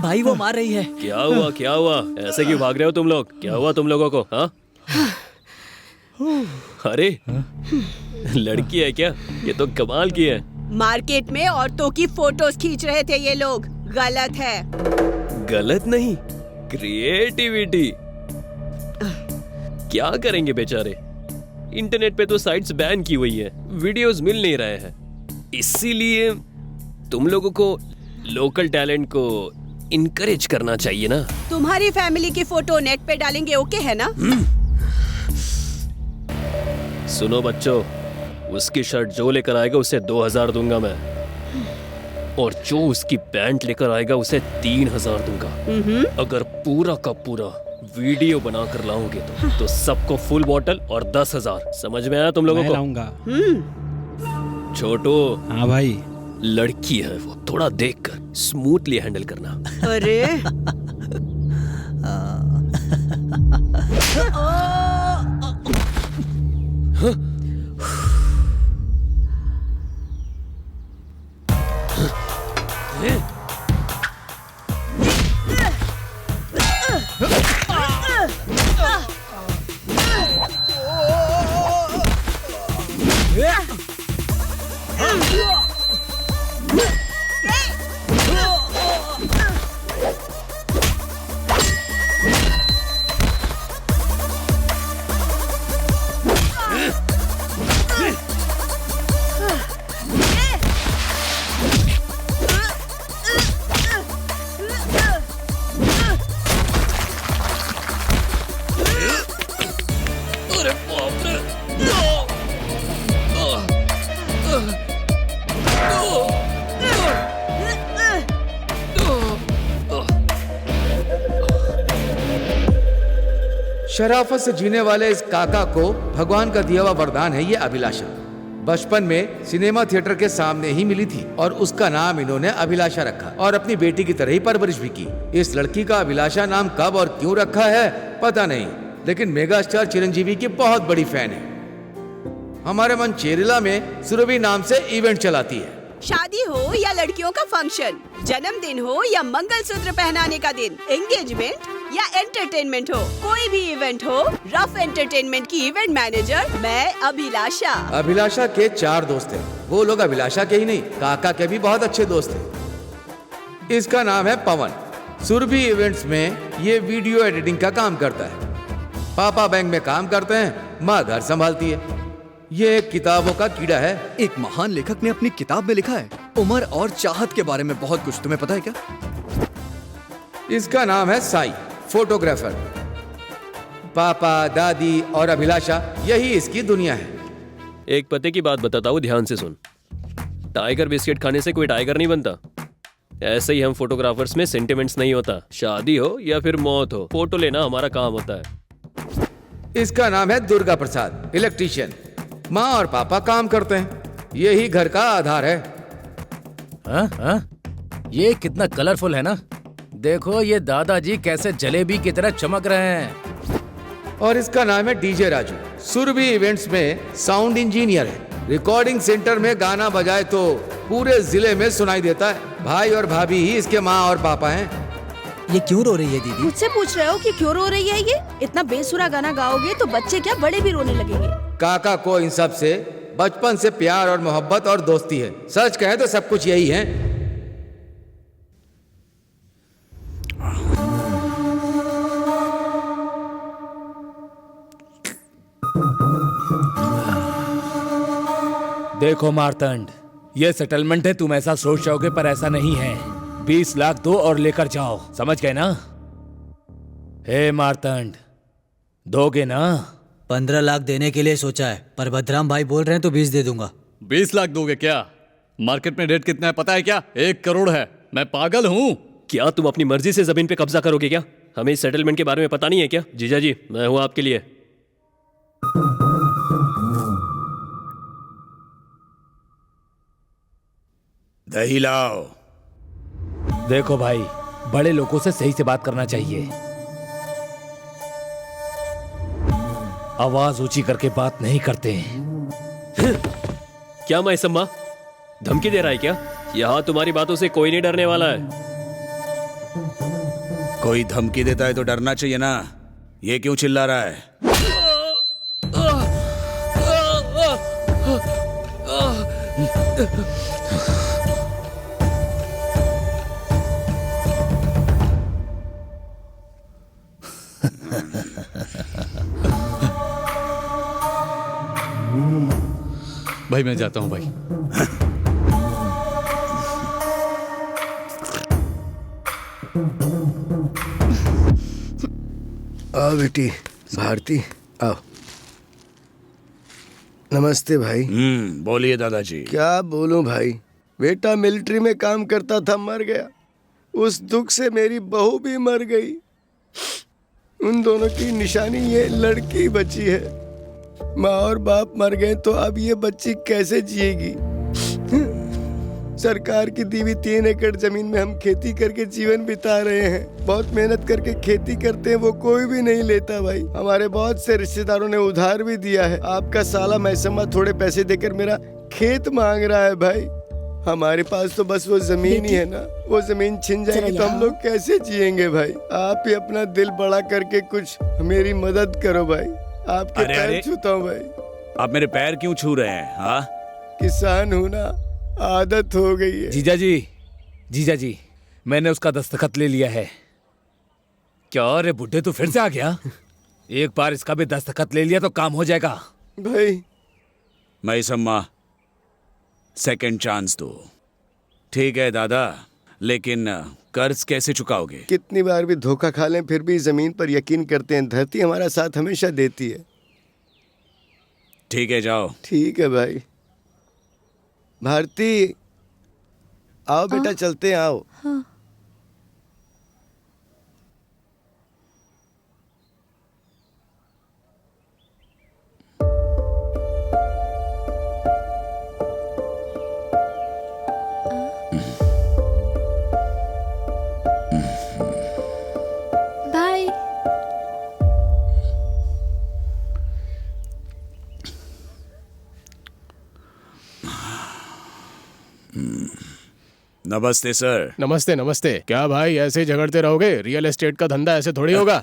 भाई वो मार रही है। क्या हुआ क्या हुआ? ऐसे क्यों भाग रहे हो तुम लोग? क्या हुआ तुम लोगों को? हाँ अरे लड़की है क्या? ये तो कमाल की है। मार्केट में औरतों की फोटोज खींच रहे थे ये लोग। गलत है। गलत नहीं, क्रिएटिविटी। क्या करेंगे बेचारे? इंटरनेट पे तो साइट्स बैन की हुई है, वीडियोस मिल नहीं रहे हैं। इसीलिए तुम लोगों को लोकल टैलेंट को इनकरेज करना चाहिए ना। तुम्हारी फैमिली की फोटो नेट पे डालेंगे, ओके है ना? सुनो बच्चों, उसकी शर्ट जो लेकर आएगा उसे 2000 दूंगा मैं, और जो उसकी पैंट लेकर आएगा उसे 3000 दूंगा। अगर पूरा का पूरा वीडियो बना कर लाओगे तो सबको फुल बॉटल और 10,000। समझ में आया तुम लोगों को? लाऊंगा। छोटू। हाँ भाई। लड़की है वो, थोड़ा देखकर स्मूथली हैंडल करना। अरे शराफत से जीने वाले इस काका को भगवान का दिया हुआ वरदान है ये अभिलाषा। बचपन में सिनेमा थिएटर के सामने ही मिली थी और उसका नाम इन्होंने अभिलाषा रखा और अपनी बेटी की तरह ही परवरिश भी की। इस लड़की का अभिलाषा नाम कब और क्यों रखा है पता नहीं, लेकिन मेगा स्टार चिरंजीवी की बहुत बड़ी फैन है। हमारे मंचेरिला में सुरभि नाम से इवेंट चलाती है। शादी हो या लड़कियों का फंक्शन, जन्मदिन हो या मंगलसूत्र पहनाने का दिन, एंगेजमेंट या एंटरटेनमेंट हो, कोई भी इवेंट हो, रफ एंटरटेनमेंट की इवेंट मैनेजर मैं अभिलाषा। अभिलाषा के 4 दोस्त हैं। वो लोग अभिलाषा के ही नहीं, काका के भी बहुत अच्छे दोस्त हैं। इसका नाम है पवन। सुरभि इवेंट्स में ये वीडियो एडिटिंग का काम करता है। पापा बैंक में काम करते हैं, माँ घर संभालती है। ये एक किताबों का कीड़ा है। एक महान लेखक ने अपनी किताब में लिखा है उम्र और चाहत के बारे में बहुत कुछ। तुम्हें पता है क्या? इसका नाम है साई, फोटोग्राफर। पापा, दादी और अभिलाषा यही इसकी दुनिया है। एक पते की बात बताता हूँ, ध्यान से सुन। टाइगर बिस्किट खाने से कोई टाइगर नहीं बनता। ऐसे ही हम फोटोग्राफर्स में सेंटिमेंट्स नहीं होता। शादी हो या फिर मौत हो, फोटो लेना हमारा काम होता है। इसका नाम है दुर्गा प्रसाद, इलेक्ट्रीशियन। माँ और पापा काम करते हैं, यही घर का आधार है। ये कितना कलरफुल है ना। देखो ये दादाजी कैसे जलेबी की तरह चमक रहे हैं। और इसका नाम है डीजे राजू। सुरभि इवेंट्स में साउंड इंजीनियर है। रिकॉर्डिंग सेंटर में गाना बजाए तो पूरे जिले में सुनाई देता है। भाई और भाभी ही इसके माँ और पापा हैं। ये क्यों रो रही है दीदी? मुझसे पूछ रहे हो कि क्यों रो रही है ये? इतना बेसुरा गाना गाओगे तो बच्चे क्या बड़े भी रोने लगेंगे। काका को इन सब से बचपन से प्यार और मोहब्बत और दोस्ती है। सच कहे तो सब कुछ यही है। देखो मार्तंड, ये सेटलमेंट है। तुम ऐसा सोच रहोगे पर ऐसा नहीं है। 20 लाख दो और लेकर जाओ, समझ गए ना? हे मार्तंड, दोगे ना? 15 लाख देने के लिए सोचा है, पर भद्राम भाई बोल रहे हैं तो 20 दे दूंगा। 20 लाख दोगे क्या? मार्केट में रेट कितना है पता है क्या? 1 करोड़ है। मैं पागल हूँ क्या? तुम अपनी मर्जी से जमीन पे कब्जा करोगे क्या? हमें इस सेटलमेंट के बारे में पता नहीं है क्या? जीजा जी, मैं हूँ आपके लिए। दही लाओ। देखो भाई, बड़े लोगों से सही से बात करना चाहिए। आवाज ऊंची करके बात नहीं करते। क्या मैं सम्मा धमकी दे रहा है क्या? यहाँ तुम्हारी बातों से कोई नहीं डरने वाला है। कोई धमकी देता है तो डरना चाहिए ना। ये क्यों चिल्ला रहा है? भाई मैं जाता हूँ भाई। आओ बेटी भारती, आओ। नमस्ते भाई। बोलिए दादाजी। क्या बोलूं भाई, बेटा मिलिट्री में काम करता था, मर गया। उस दुख से मेरी बहू भी मर गई। उन दोनों की निशानी ये लड़की बची है। माँ और बाप मर गए तो अब ये बच्ची कैसे जिएगी? सरकार की दी हुई 3 एकड़ जमीन में हम खेती करके जीवन बिता रहे हैं। बहुत मेहनत करके खेती करते हैं, वो कोई भी नहीं लेता भाई। हमारे बहुत से रिश्तेदारों ने उधार भी दिया है। आपका साला मैसमा थोड़े पैसे देकर मेरा खेत मांग रहा है भाई। हमारे पास तो बस वो जमीन ही है ना, वो जमीन छिन जाएगी तो हम लोग कैसे जिएंगे भाई? आप ही अपना दिल बड़ा करके कुछ मेरी मदद करो भाई। आपके पैर छूता हूँ भाई। आप मेरे पैर क्यों छू रहे हैं? हाँ, किसान हूँ ना, आदत हो गई है। जीजा जी, मैंने उसका दस्तखत ले लिया है। क्या रे बुड्ढे, तू फिर से आ गया? एक बार इसका भी दस्तखत ले लिया तो काम हो जाएगा भाई। मैसम्मा, सेकंड चांस दो। ठीक है दादा, लेकिन कर्ज कैसे चुकाओगे? कितनी बार भी धोखा खा लें फिर भी जमीन पर यकीन करते हैं। धरती हमारा साथ हमेशा देती है। ठीक है, जाओ। ठीक है भाई। भारती, आओ बेटा, चलते हैं, आओ। हाँ। बाय। नमस्ते सर। नमस्ते नमस्ते। क्या भाई ऐसे ही झगड़ते रहोगे? रियल एस्टेट का धंधा ऐसे थोड़ी होगा।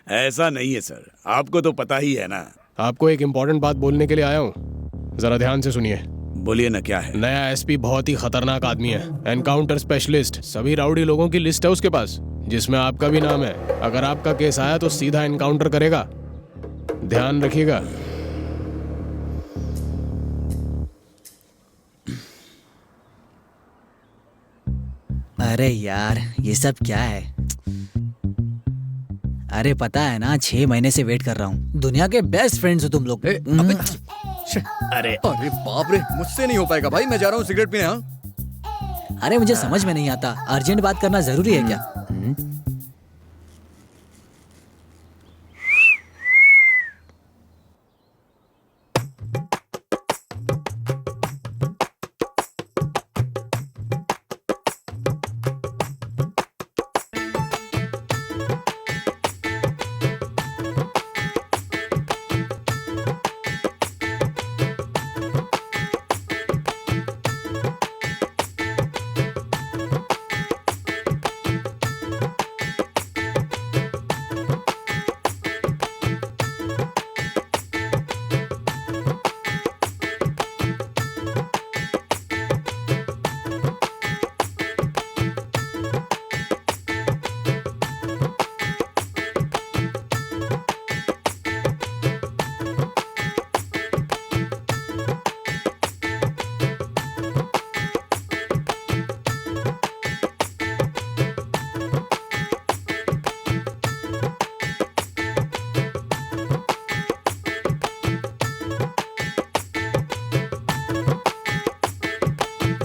ऐसा नहीं है सर, आपको तो पता ही है ना। आपको एक इम्पोर्टेंट बात बोलने के लिए आया हूँ, जरा ध्यान से सुनिए। बोलिए ना, क्या है? नया एसपी बहुत ही खतरनाक आदमी है, एनकाउंटर स्पेशलिस्ट। सभी राउडी लोगों की लिस्ट है उसके पास, जिसमें आपका भी नाम है। अगर आपका केस आया तो सीधा एनकाउंटर करेगा, ध्यान रखिएगा। अरे यार, ये सब क्या है? अरे पता है ना, 6 महीने से वेट कर रहा हूँ। दुनिया के बेस्ट फ्रेंड्स हो तुम लोग। अरे बाप रे, मुझसे नहीं हो पाएगा भाई। मैं जा रहा हूँ सिगरेट पीने। हाँ, अरे मुझे समझ में नहीं आता, अर्जेंट बात करना जरूरी है क्या?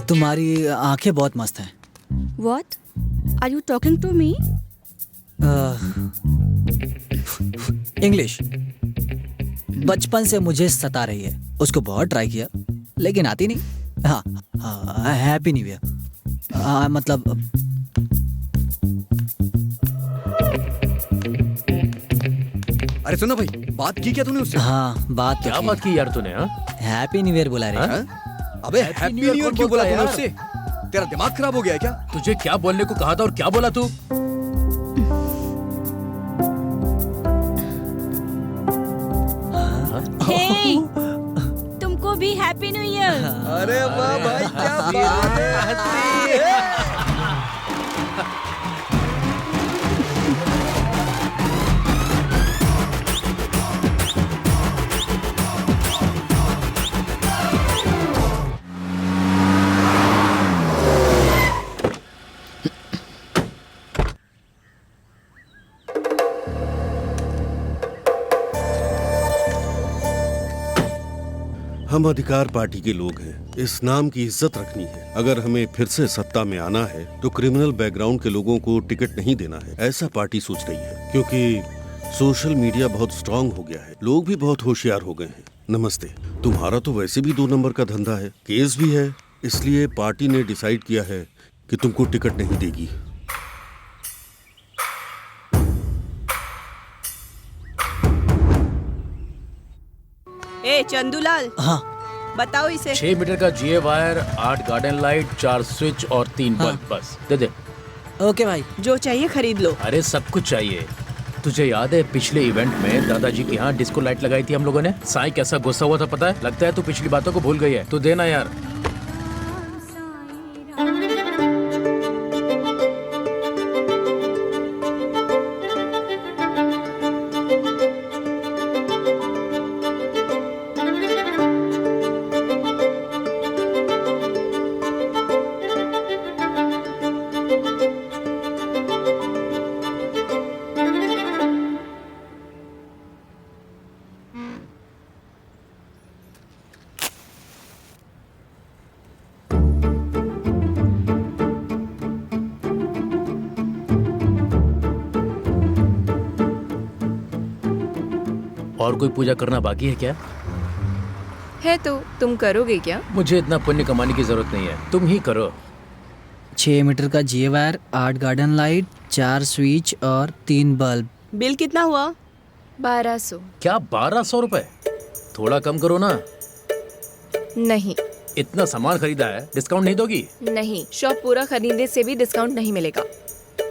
तुम्हारी आंखें बहुत मस्त हैं। What? Are you talking to me? English बचपन से मुझे सता रही है। उसको बहुत ट्राई किया लेकिन आती नहीं। हाँ, हैप्पी न्यू ईयर। मतलब अरे सुनो भाई, बात की क्या तूने उससे? हाँ, बात तो क्या बात की यार तूने? हाँ, हैप्पी न्यू ईयर बोला रे। अबे हैप्पी न्यू ईयर क्यों बोला तूने उससे? तेरा दिमाग खराब हो गया है क्या? तुझे क्या बोलने को कहा था और क्या बोला तू? हे, तुमको भी हैप्पी न्यू ईयर। अरे वाह भाई, क्या बात है। हम अधिकार पार्टी के लोग हैं। इस नाम की इज्जत रखनी है। अगर हमें फिर से सत्ता में आना है तो क्रिमिनल बैकग्राउंड के लोगों को टिकट नहीं देना है, ऐसा पार्टी सोच रही है। क्योंकि सोशल मीडिया बहुत स्ट्रांग हो गया है, लोग भी बहुत होशियार हो गए हैं। नमस्ते। तुम्हारा तो वैसे भी 2 नंबर का धंधा है, केस भी है, इसलिए पार्टी ने डिसाइड किया है कि तुमको टिकट नहीं देगी। ए चंदूलाल, हाँ बताओ इसे। 6 मीटर का जीए वायर, 8 गार्डन लाइट, 4 स्विच और 3 बल्ब, बस दे दे। ओके भाई। जो चाहिए खरीद लो। अरे सब कुछ चाहिए। तुझे याद है पिछले इवेंट में दादाजी के यहाँ डिस्को लाइट लगाई थी हम लोगों ने? साईं कैसा गुस्सा हुआ था पता है? लगता है तू पिछली बातों को भूल गई है। तू देना यार। और कोई पूजा करना बाकी है क्या? है तो तुम करोगे क्या? मुझे इतना पुण्य कमाने की जरूरत नहीं है, तुम ही करो। 6 मीटर का जीए वायर, 8 गार्डन लाइट, 4 स्विच और 3 बल्ब। बिल कितना हुआ? 1200। क्या 1200 रुपए? थोड़ा कम करो ना। नहीं। इतना सामान खरीदा है, डिस्काउंट नहीं दोगी? नहीं, शॉप पूरा खरीदने से भी डिस्काउंट नहीं मिलेगा।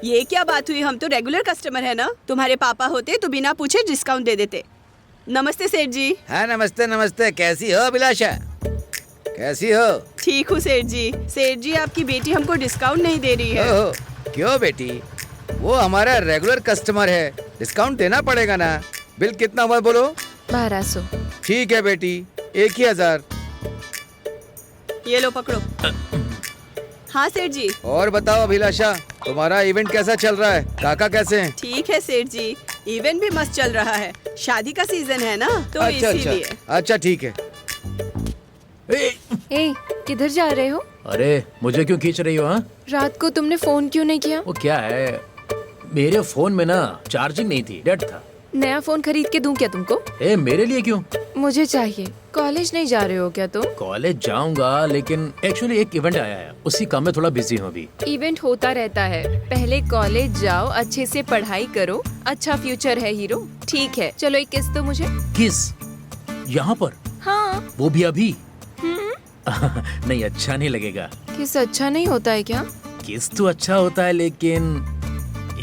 ये क्या बात हुई? हम तो रेगुलर कस्टमर है ना। तुम्हारे पापा होते तो बिना पूछे डिस्काउंट दे देते। नमस्ते सेठ जी। हाँ नमस्ते नमस्ते। कैसी हो अभिलाषा? कैसी हो? ठीक हूँ सेठ जी। सेठ जी, आपकी बेटी हमको डिस्काउंट नहीं दे रही है। ओहो, क्यों बेटी? वो हमारा रेगुलर कस्टमर है, डिस्काउंट देना पड़ेगा ना। बिल कितना हुआ बोलो? 1200। ठीक है बेटी, 1000। ये लो पकड़ो। हाँ सेठ जी। और बताओ अभिलाषा, तुम्हारा इवेंट कैसा चल रहा है? काका कैसे हैं? ठीक है सेठ जी, इवेंट भी मस्त चल रहा है। शादी का सीजन है ना, तो इसीलिए। अच्छा ठीक है। ए, किधर जा रहे हो? अरे मुझे क्यों खींच रही हो? हाँ, रात को तुमने फोन क्यों नहीं किया? वो क्या है, मेरे फोन में ना चार्जिंग नहीं थी, डेड था। नया फोन खरीद के दूं क्या तुमको? ए, मेरे लिए क्यों? मुझे चाहिए। कॉलेज नहीं जा रहे हो क्या तुम? कॉलेज जाऊंगा, लेकिन एक्चुअली एक इवेंट आया है, उसी काम में थोड़ा बिजी हूँ अभी। इवेंट होता रहता है, पहले कॉलेज जाओ, अच्छे से पढ़ाई करो, अच्छा फ्यूचर है हीरो। ठीक है, चलो एक किस दो मुझे। किस? यहाँ पर? हाँ। वो भी अभी? नहीं, अच्छा नहीं लगेगा। किस अच्छा नहीं होता है क्या? किस तो अच्छा होता है, लेकिन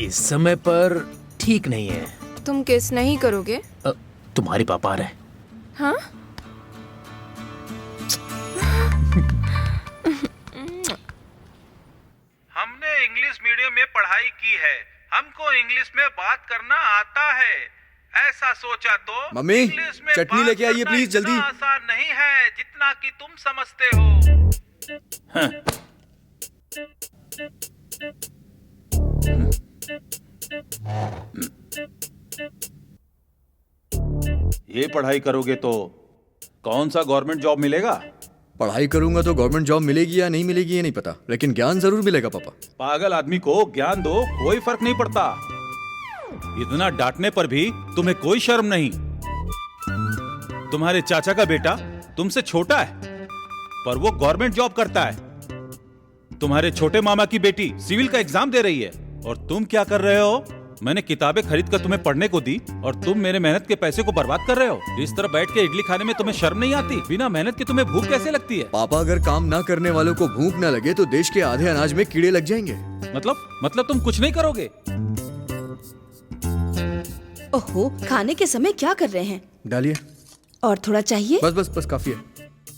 इस समय पर ठीक नहीं है। तुम किस नहीं करोगे? तुम्हारे पापा आ रहे हैं। हाँ? हमने इंग्लिश मीडियम में पढ़ाई की है, हमको इंग्लिश में बात करना आता है। ऐसा सोचा तो मम्मी, इंग्लिश में चटनी बात लेके आइए करना प्लीज, जल्दी। इतना आसान नहीं है जितना कि तुम समझते हो। हाँ। ये पढ़ाई करोगे तो कौन सा गवर्नमेंट जॉब मिलेगा? पढ़ाई करूंगा तो गवर्नमेंट जॉब मिलेगी या नहीं मिलेगी ये नहीं पता, लेकिन ज्ञान जरूर मिलेगा पापा। पागल आदमी को ज्ञान दो, कोई फर्क नहीं पड़ता। इतना डांटने पर भी तुम्हें कोई शर्म नहीं। तुम्हारे चाचा का बेटा तुमसे छोटा है, पर वो गवर्नमेंट जॉब करता है। तुम्हारे छोटे मामा की बेटी सिविल का एग्जाम दे रही है, और तुम क्या कर रहे हो? मैंने किताबें खरीद कर तुम्हें पढ़ने को दी और तुम मेरे मेहनत के पैसे को बर्बाद कर रहे हो। इस तरह बैठ के इडली खाने में तुम्हें शर्म नहीं आती? बिना मेहनत के तुम्हें भूख कैसे लगती है? पापा, अगर काम ना करने वालों को भूख ना लगे तो देश के आधे अनाज में कीड़े लग जाएंगे। मतलब तुम कुछ नहीं करोगे? ओहो, खाने के समय क्या कर रहे हैं? डालिए। और थोड़ा चाहिए? बस काफी है।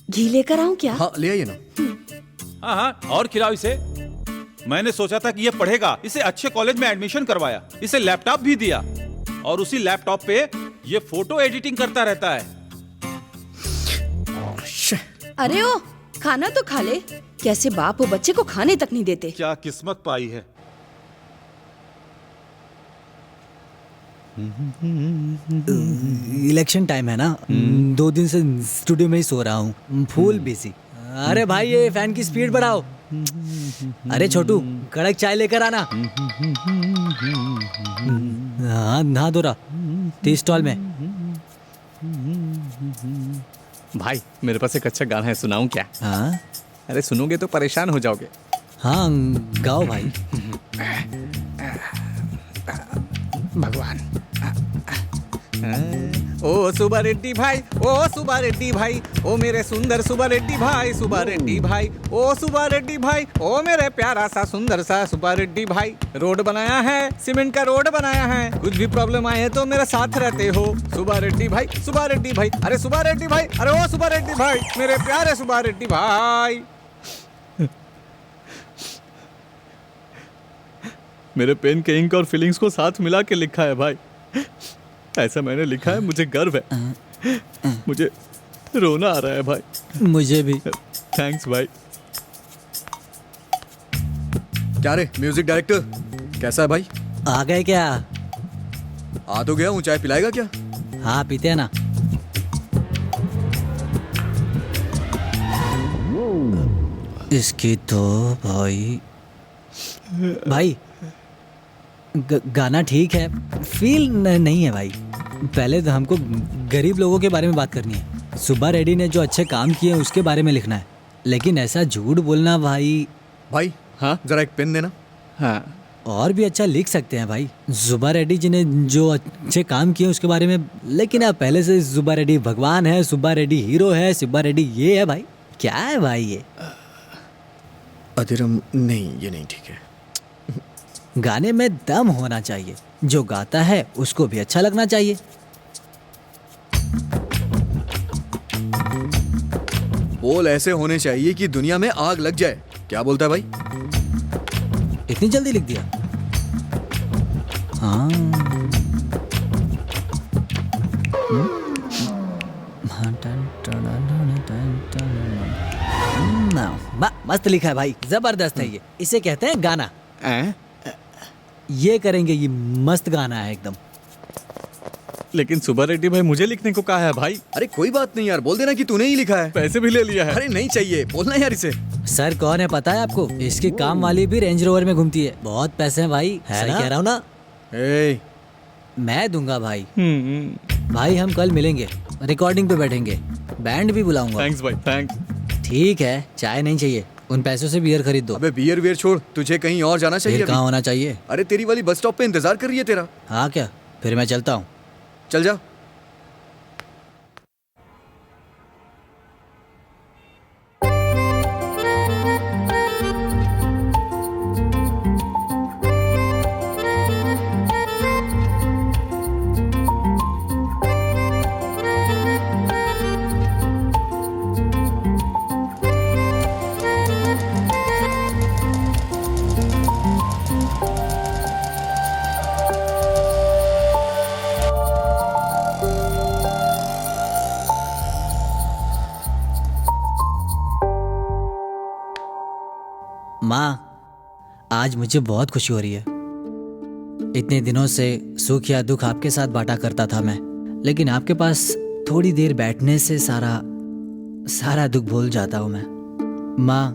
घी लेकर आऊं क्या? हाँ, ले आइए ना। हाँ, और खिलाओ इसे। मैंने सोचा था कि ये पढ़ेगा, इसे अच्छे कॉलेज में एडमिशन करवाया, इसे लैपटॉप भी दिया और उसी लैपटॉप पे ये फोटो एडिटिंग करता रहता है। अरे ओ, खाना तो खा ले। कैसे बाप वो बच्चे को खाने तक नहीं देते। क्या किस्मत पाई है। इलेक्शन टाइम है ना, 2 दिन से स्टूडियो में ही सो रहा हूँ, फुल बिजी। अरे भाई, ये फैन की स्पीड बढ़ाओ। अरे छोटू, कड़क चाय लेकर आना। हाँ, नहा धो रहा, टी स्टॉल में। भाई, मेरे पास एक अच्छा गाना है, सुनाऊं क्या? हाँ? अरे सुनोगे तो परेशान हो जाओगे। हाँ, गाओ भाई। भगवान। ओ सुबा रेड्डी भाई, ओ सुबा रेड्डी भाई, ओ मेरे सुंदर सुबा रेड्डी भाई, सुबा रेड्डी भाई, ओ सुबा रेड्डी भाई, ओ मेरे प्यारा सा सुंदर सा सुबा रेड्डी भाई। रोड बनाया है, सीमेंट का रोड बनाया है, कुछ भी प्रॉब्लम आए तो मेरे साथ रहते हो। सुबा रेड्डी भाई, सुबा रेड्डी भाई, अरे सुबा रेड्डी भाई, अरे ओ सुबा रेड्डी भाई, मेरे प्यारे सुबा रेड्डी भाई। मेरे पेन के इंक और फीलिंग्स को साथ मिला के लिखा है भाई। ऐसा मैंने लिखा है, मुझे गर्व है। मुझे रोना आ रहा है भाई। मुझे भी। थैंक्स भाई। क्या रे म्यूजिक डायरेक्टर, कैसा है भाई? आ गए क्या? आ तो गया हूँ, चाय पिलाएगा क्या? हाँ, पीते हैं ना। इसकी तो भाई गाना ठीक है, फील नहीं है भाई। पहले तो हमको गरीब लोगों के बारे में बात करनी है। सुब्बा रेड्डी ने जो अच्छे काम किए उसके बारे में लिखना है, लेकिन ऐसा झूठ बोलना भाई। हाँ, जरा एक पेन देना। हाँ, और भी अच्छा लिख सकते हैं भाई। सुब्बा रेड्डी जी ने जो अच्छे काम किए उसके बारे में, लेकिन आप पहले से सुब्बा रेड्डी भगवान है, सुब्बा रेड्डी हीरो है, सुब्बा रेड्डी ये है भाई। क्या है भाई ये? अधीरम नहीं, ये नहीं ठीक है। गाने में दम होना चाहिए, जो गाता है उसको भी अच्छा लगना चाहिए। बोल ऐसे होने चाहिए कि दुनिया में आग लग जाए। क्या बोलता है भाई? इतनी जल्दी लिख दिया? हाँ। मस्त लिखा है भाई, जबरदस्त है ये। इसे कहते हैं गाना। ये करेंगे, ये मस्त गाना है एकदम। लेकिन सुब्बा रेड्डी भाई मुझे लिखने को कहा है भाई। अरे कोई बात नहीं यार, बोल देना कि तूने ही लिखा है। पैसे भी ले लिया है। अरे नहीं चाहिए, बोलना यार इसे। सर कौन है पता है आपको? इसकी काम वाली भी रेंज रोवर में घूमती है। बहुत पैसे हैं भाई, है ना? कह रहा हूँ ना। मैं दूंगा भाई। भाई हम कल मिलेंगे, रिकॉर्डिंग पे बैठेंगे, बैंड भी बुलाऊंगा। थैंक्स भाई, थैंक्स। ठीक है, चाय नहीं चाहिए, उन पैसों से बियर खरीद दो। अबे बियर छोड़, तुझे कहीं और जाना चाहिए। कहाँ होना चाहिए? अरे तेरी वाली बस स्टॉप पे इंतजार कर रही है तेरा। हाँ क्या? फिर मैं चलता हूँ। चल जा। माँ, आज मुझे बहुत खुशी हो रही है। इतने दिनों से सुख या दुख आपके साथ बांटा करता था मैं, लेकिन आपके पास थोड़ी देर बैठने से सारा दुख भूल जाता हूँ मैं। माँ,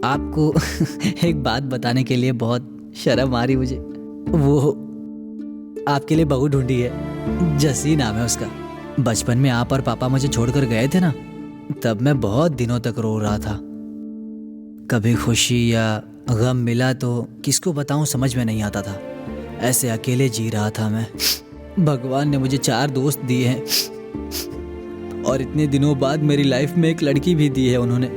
आपको एक बात बताने के लिए बहुत शर्म आ रही मुझे। वो आपके लिए बहू ढूंढी है, जसी नाम है उसका। बचपन में आप और पापा मुझे छोड़कर गए थे ना, तब मैं बहुत दिनों तक रो रहा था। कभी खुशी या गम मिला तो किसको बताऊं समझ में नहीं आता था। ऐसे अकेले जी रहा था मैं। भगवान ने मुझे 4 दोस्त दिए हैं और इतने दिनों बाद मेरी लाइफ में एक लड़की भी दी है उन्होंने।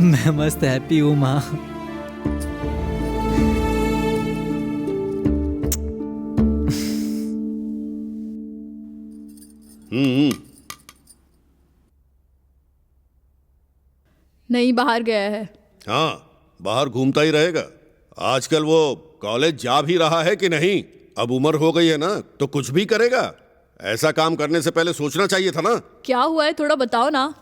मैं मस्त हैप्पी हूँ माँ। नहीं, बाहर गया है। हाँ, बाहर घूमता ही रहेगा। आजकल वो कॉलेज जा भी रहा है कि नहीं? अब उम्र हो गई है ना, तो कुछ भी करेगा। ऐसा काम करने से पहले सोचना चाहिए था ना। क्या हुआ है, थोड़ा बताओ ना।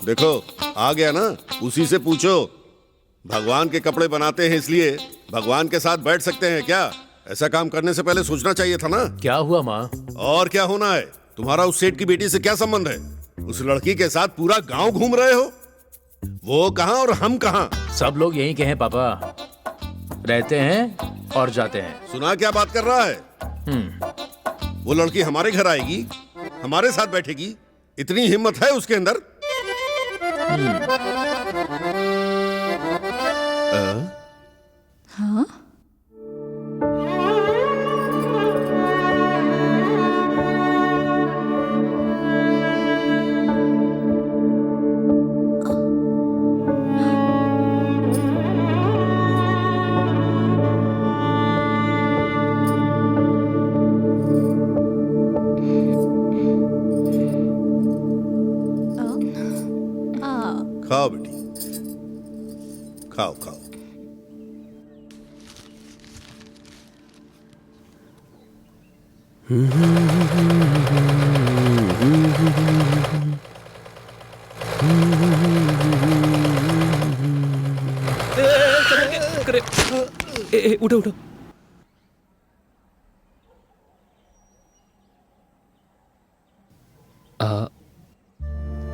देखो, आ गया ना, उसी से पूछो। भगवान के कपड़े बनाते हैं इसलिए भगवान के साथ बैठ सकते हैं क्या? ऐसा काम करने से पहले सोचना चाहिए था ना। क्या हुआ माँ? और क्या होना है? तुम्हारा उस सेठ की बेटी से क्या संबंध है? उस लड़की के साथ पूरा गांव घूम रहे हो। वो कहां और हम कहां? सब लोग यहीं के हैं पापा, रहते हैं और जाते हैं। सुना क्या बात कर रहा है? वो लड़की हमारे घर आएगी, हमारे साथ बैठेगी, इतनी हिम्मत है उसके अंदर? हाँ? खाओ बेटी, खाओ खाओ। उठो उठो।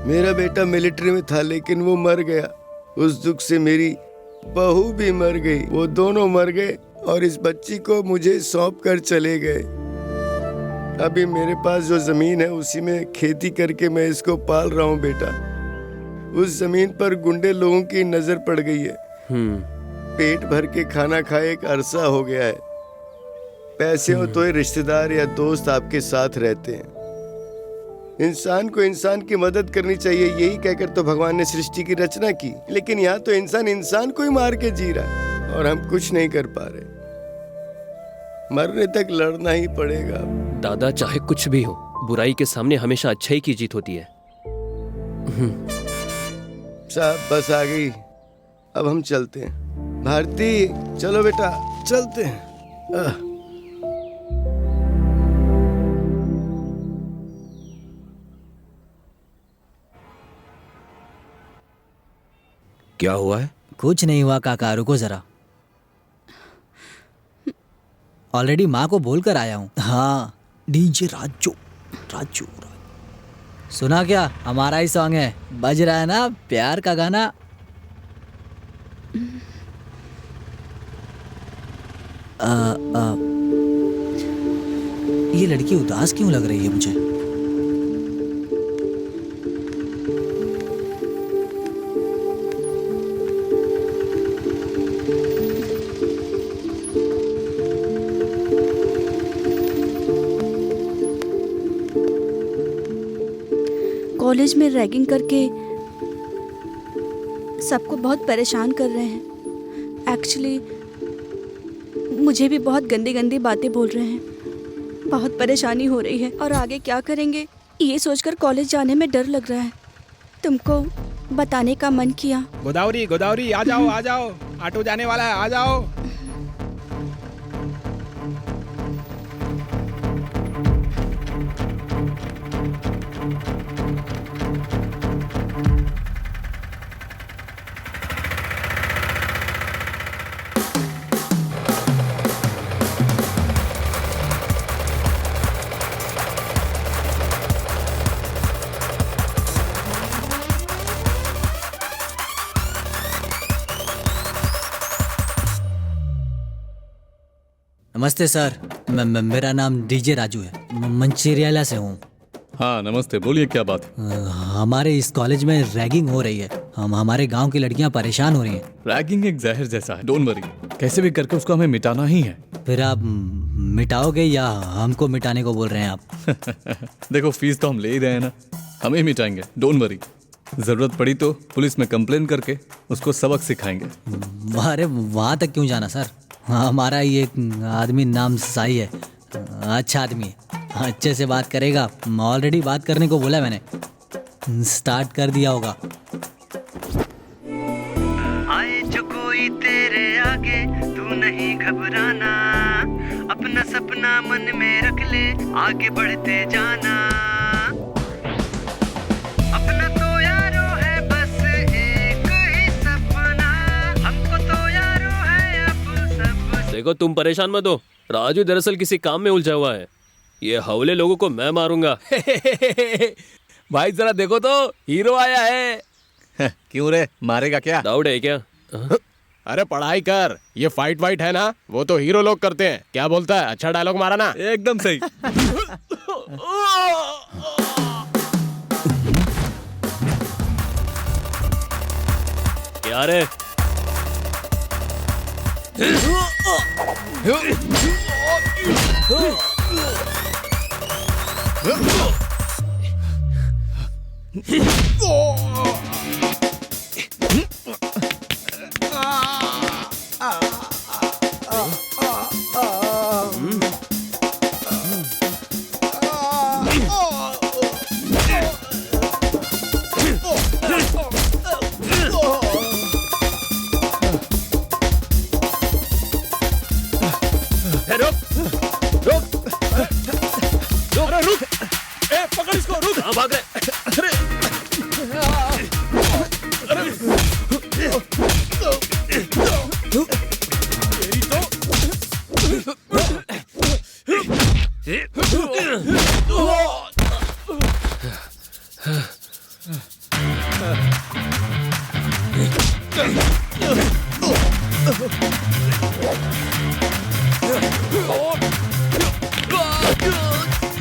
मेरा बेटा मिलिट्री में था लेकिन वो मर गया। उस दुख से मेरी बहू भी मर गई। वो दोनों मर गए और इस बच्ची को मुझे सौंप कर चले गए। अभी मेरे पास जो जमीन है उसी में खेती करके मैं इसको पाल रहा हूँ बेटा। उस जमीन पर गुंडे लोगों की नजर पड़ गई है। पेट भर के खाना खाए एक अरसा हो गया है। पैसे हो तो रिश्तेदार या दोस्त आपके साथ रहते हैं। इंसान को इंसान की मदद करनी चाहिए, यही कहकर तो भगवान ने सृष्टि की रचना की। लेकिन यहाँ तो इंसान इंसान को ही मार के जी रहा है और हम कुछ नहीं कर पा रहे। मरने तक लड़ना ही पड़ेगा। दादा, चाहे कुछ भी हो, बुराई के सामने हमेशा अच्छाई की जीत होती है। साहब बस आ गई, अब हम चलते हैं। भारती चलो बेटा, चलते हैं। क्या हुआ है? कुछ नहीं हुआ काका, रुको जरा। ऑलरेडी माँ को बोल कर आया हूँ। हाँ, डीजे राजू राजू। सुना क्या? हमारा ही सॉन्ग है, बज रहा है ना, प्यार का गाना। ये लड़की उदास क्यों लग रही है मुझे? कॉलेज में रैगिंग करके सबको बहुत परेशान कर रहे हैं। एक्चुअली मुझे भी बहुत गंदी गंदी बातें बोल रहे हैं। बहुत परेशानी हो रही है और आगे क्या करेंगे ये सोचकर कॉलेज जाने में डर लग रहा है। तुमको बताने का मन किया। गोदावरी गोदावरी आ जाओ आ जाओ, ऑटो जाने वाला है, आ जाओ। नमस्ते सर, मेरा नाम डीजे राजू है। मंचिरियाला से हूँ। हाँ नमस्ते, बोलिए क्या बात है? हमारे इस कॉलेज में रैगिंग हो रही है। हमारे गांव की लड़कियां परेशान हो रही हैं। रैगिंग एक जहर जैसा है, डोंट वरी, कैसे भी करके उसको हमें मिटाना ही है। फिर आप मिटाओगे या हमको मिटाने को बोल रहे हैं आप? देखो फीस तो हम ले ही रहे हैं ना, हम ही मिटाएंगे, डोंट वरी। जरूरत पड़ी तो पुलिस में कंप्लेन करके उसको सबक सिखाएंगे। अरे वहाँ तक क्यों जाना सर? हमारा ये आदमी नाम साई है, अच्छा आदमी है, अच्छे से बात करेगा। ऑलरेडी बात करने को बोला मैंने, स्टार्ट कर दिया होगा। आए जो कोई तेरे आगे तू नहीं घबराना, अपना सपना मन में रख ले, आगे बढ़ते जाना। अपना तो यारो है बस एक ही सपना, हमको तो यारो है अब सब। देखो तुम परेशान मत हो, राजू दरअसल किसी काम में उलझा हुआ है। ये हवले लोगों को मैं मारूंगा। भाई जरा देखो तो, हीरो आया है। क्यों रे, मारेगा क्या? डाउट है क्या? अरे पढ़ाई कर, ये फाइट वाइट है ना वो तो हीरो लोग करते हैं। क्या बोलता है, अच्छा डायलॉग मारा ना? एकदम सही। क्या रे? पकड़ इसको, रुक। कहाँ भाग रहे?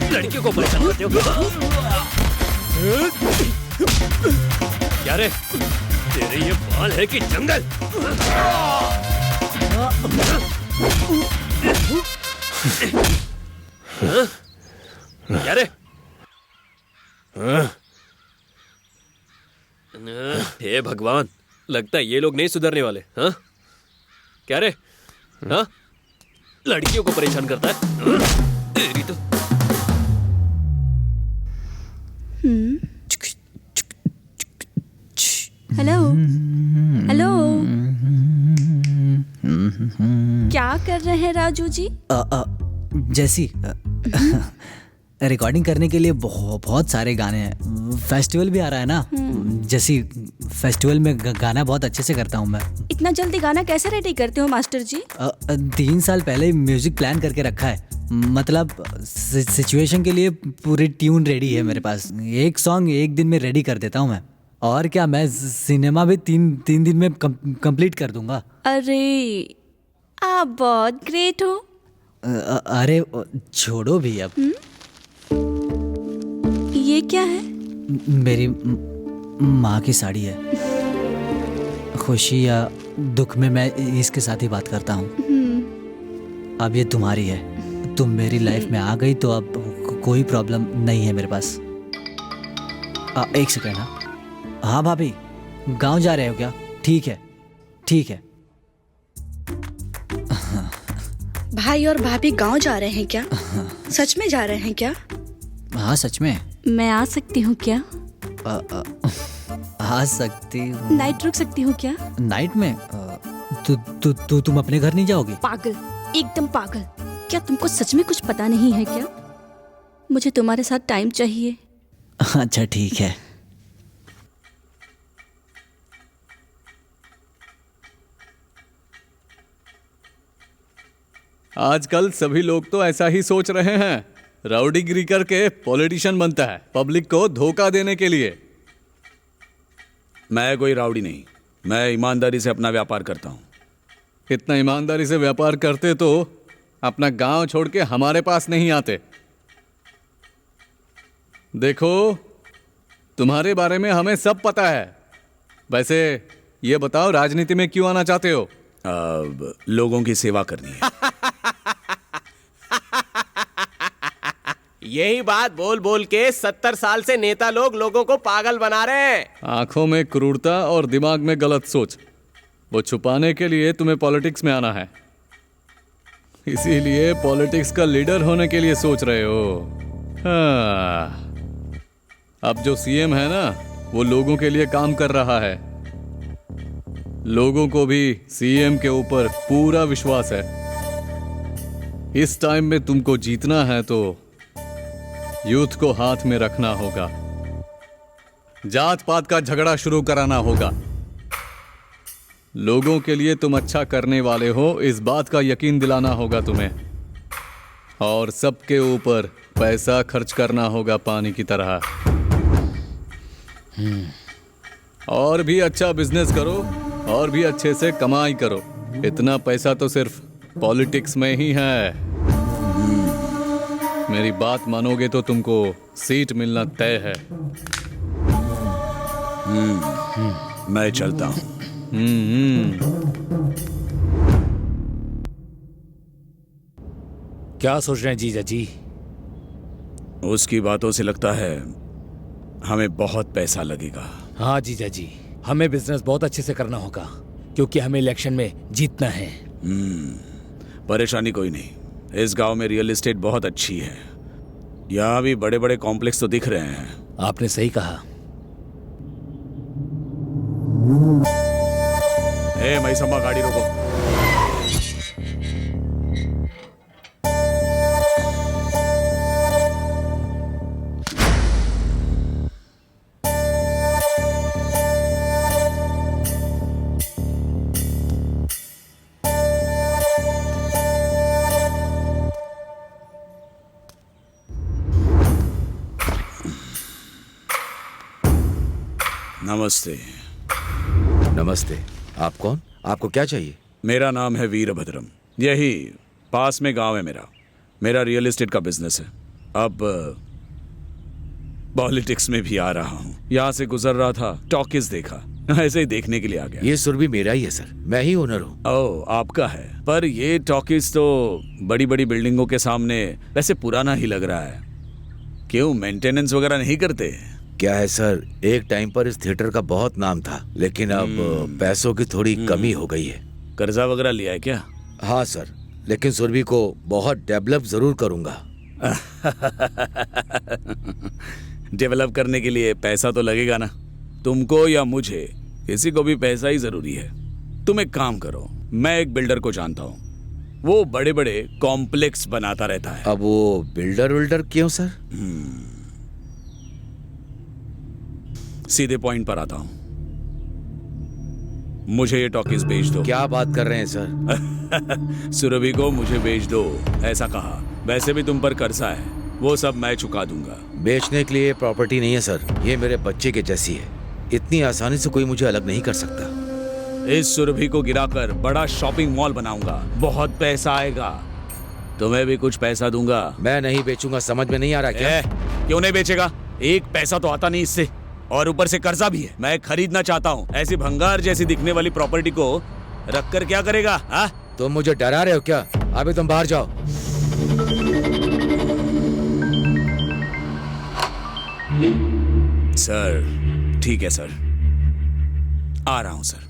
लड़कियों को परेशान करते हो क्या रे? तेरे ये बाल है कि जंगल? क्या रे? हे भगवान, लगता है ये लोग नहीं सुधरने वाले। हाँ क्या रे? हाँ लड़कियों को परेशान करता है। तेरी तो हेलो हेलो, क्या कर रहे हैं राजू जी? जैसी रिकॉर्डिंग करने के लिए बहुत सारे गाने हैं। फेस्टिवल भी आ रहा है ना, जैसी फेस्टिवल में गाना बहुत अच्छे से करता हूँ मैं। इतना जल्दी गाना कैसे रेडी करते हो मास्टर जी? 3 साल पहले ही म्यूजिक प्लान करके रखा है, मतलब सिचुएशन के लिए पूरी ट्यून रेडी है मेरे पास। एक सॉन्ग एक दिन में रेडी कर देता हूँ मैं। और क्या, मैं सिनेमा भी तीन दिन में कंप्लीट कर दूंगा। अरे आप बहुत ग्रेट हो। अरे छोड़ो भी अब। ये क्या है? मेरी माँ की साड़ी है। खुशी या दुख में मैं इसके साथ ही बात करता हूँ। अब ये तुम्हारी है, तुम मेरी लाइफ में आ गई तो अब कोई प्रॉब्लम नहीं है मेरे पास। एक सेकंड। हाँ भाभी, गांव जा रहे हो क्या? ठीक है ठीक है। भाई और भाभी गांव जा रहे हैं क्या? सच में जा रहे हैं क्या? हाँ सच में। मैं आ सकती हूँ क्या? आ सकती हूँ। नाइट रुक सकती हूँ क्या? नाइट में? तुम अपने घर नहीं जाओगी? पागल, एकदम पागल। क्या तुमको सच में कुछ पता नहीं है क्या? मुझे तुम्हारे साथ टाइम चाहिए। अच्छा ठीक है। आजकल सभी लोग तो ऐसा ही सोच रहे हैं, राउडीगिरी करके पॉलिटिशियन बनता है पब्लिक को धोखा देने के लिए। मैं कोई राउडी नहीं, मैं ईमानदारी से अपना व्यापार करता हूँ। इतना ईमानदारी से व्यापार करते तो अपना गांव छोड़ के हमारे पास नहीं आते। देखो, तुम्हारे बारे में हमें सब पता है। वैसे ये बताओ, राजनीति में क्यों आना चाहते हो? लोगों की सेवा करनी है। यही बात बोल बोल के 70 साल से नेता लोग लोगों को पागल बना रहे हैं। आंखों में क्रूरता और दिमाग में गलत सोच, वो छुपाने के लिए तुम्हें पॉलिटिक्स में आना है। इसीलिए पॉलिटिक्स का लीडर होने के लिए सोच रहे हो। हाँ। अब जो सीएम है ना, वो लोगों के लिए काम कर रहा है। लोगों को भी सीएम के ऊपर पूरा विश्वास है। इस टाइम में तुमको जीतना है तो यूथ को हाथ में रखना होगा। जात पात का झगड़ा शुरू कराना होगा। लोगों के लिए तुम अच्छा करने वाले हो, इस बात का यकीन दिलाना होगा तुम्हें। और सबके ऊपर पैसा खर्च करना होगा पानी की तरह। और भी अच्छा बिजनेस करो और भी अच्छे से कमाई करो। इतना पैसा तो सिर्फ पॉलिटिक्स में ही है। मेरी बात मानोगे तो तुमको सीट मिलना तय है। मैं चलता हूं। क्या सोच रहे हैं जीजा जी? उसकी बातों से लगता है हमें बहुत पैसा लगेगा। हाँ जीजा जी, हमें बिजनेस बहुत अच्छे से करना होगा क्योंकि हमें इलेक्शन में जीतना है। परेशानी कोई नहीं, इस गांव में रियल एस्टेट बहुत अच्छी है। यहाँ भी बड़े बड़े कॉम्प्लेक्स तो दिख रहे हैं। आपने सही कहा। मैसम्मा, गाड़ी रोको। नमस्ते। नमस्ते। आप कौन? आपको क्या चाहिए? मेरा नाम है वीरभद्रम। यही पास में गांव है मेरा रियल एस्टेट का बिजनेस है। अब पॉलिटिक्स में भी आ रहा हूँ। यहाँ से गुजर रहा था, टॉकीज देखा, ऐसे ही देखने के लिए आ गया। ये सुरभि मेरा ही है सर, मैं ही ओनर हूँ। ओह, आपका है। पर ये टॉकीज तो बड़ी बड़ी बिल्डिंगों के सामने वैसे पुराना ही लग रहा है। क्यों, मेंटेनेंस वगैरह नहीं करते? क्या है सर, एक टाइम पर इस थिएटर का बहुत नाम था, लेकिन अब पैसों की थोड़ी कमी हो गई है। कर्जा वगैरह लिया है क्या? हाँ सर, लेकिन सुरभि को बहुत डेवलप जरूर करूंगा। डेवलप करने के लिए पैसा तो लगेगा ना। तुमको या मुझे, किसी को भी पैसा ही जरूरी है। तुम एक काम करो, मैं एक बिल्डर को जानता हूँ, वो बड़े बड़े कॉम्प्लेक्स बनाता रहता है। अब वो बिल्डर क्यों सर? सीधे पॉइंट पर आता हूं। मुझे ये टॉकीज बेच दो। क्या बात कर रहे हैं सर? सुरभि को मुझे बेच दो, ऐसा कहा। वैसे भी तुम पर कर्जा है, वो सब मैं चुका दूंगा। बेचने के लिए प्रॉपर्टी नहीं है सर, ये मेरे बच्चे के जैसी है। इतनी आसानी से कोई मुझे अलग नहीं कर सकता। इस सुरभि को गिराकर बड़ा शॉपिंग मॉल बनाऊंगा, बहुत पैसा आएगा। तुम्हें भी कुछ पैसा दूंगा। मैं नहीं बेचूंगा, समझ में नहीं आ रहा क्या? क्यों नहीं बेचेगा? एक पैसा तो आता नहीं इससे, और ऊपर से कर्जा भी है। मैं खरीदना चाहता हूँ। ऐसी भंगार जैसी दिखने वाली प्रॉपर्टी को रखकर क्या करेगा? हाँ? तुम मुझे डरा रहे हो क्या? अभी तुम बाहर जाओ। सर, ठीक है सर, आ रहा हूं सर।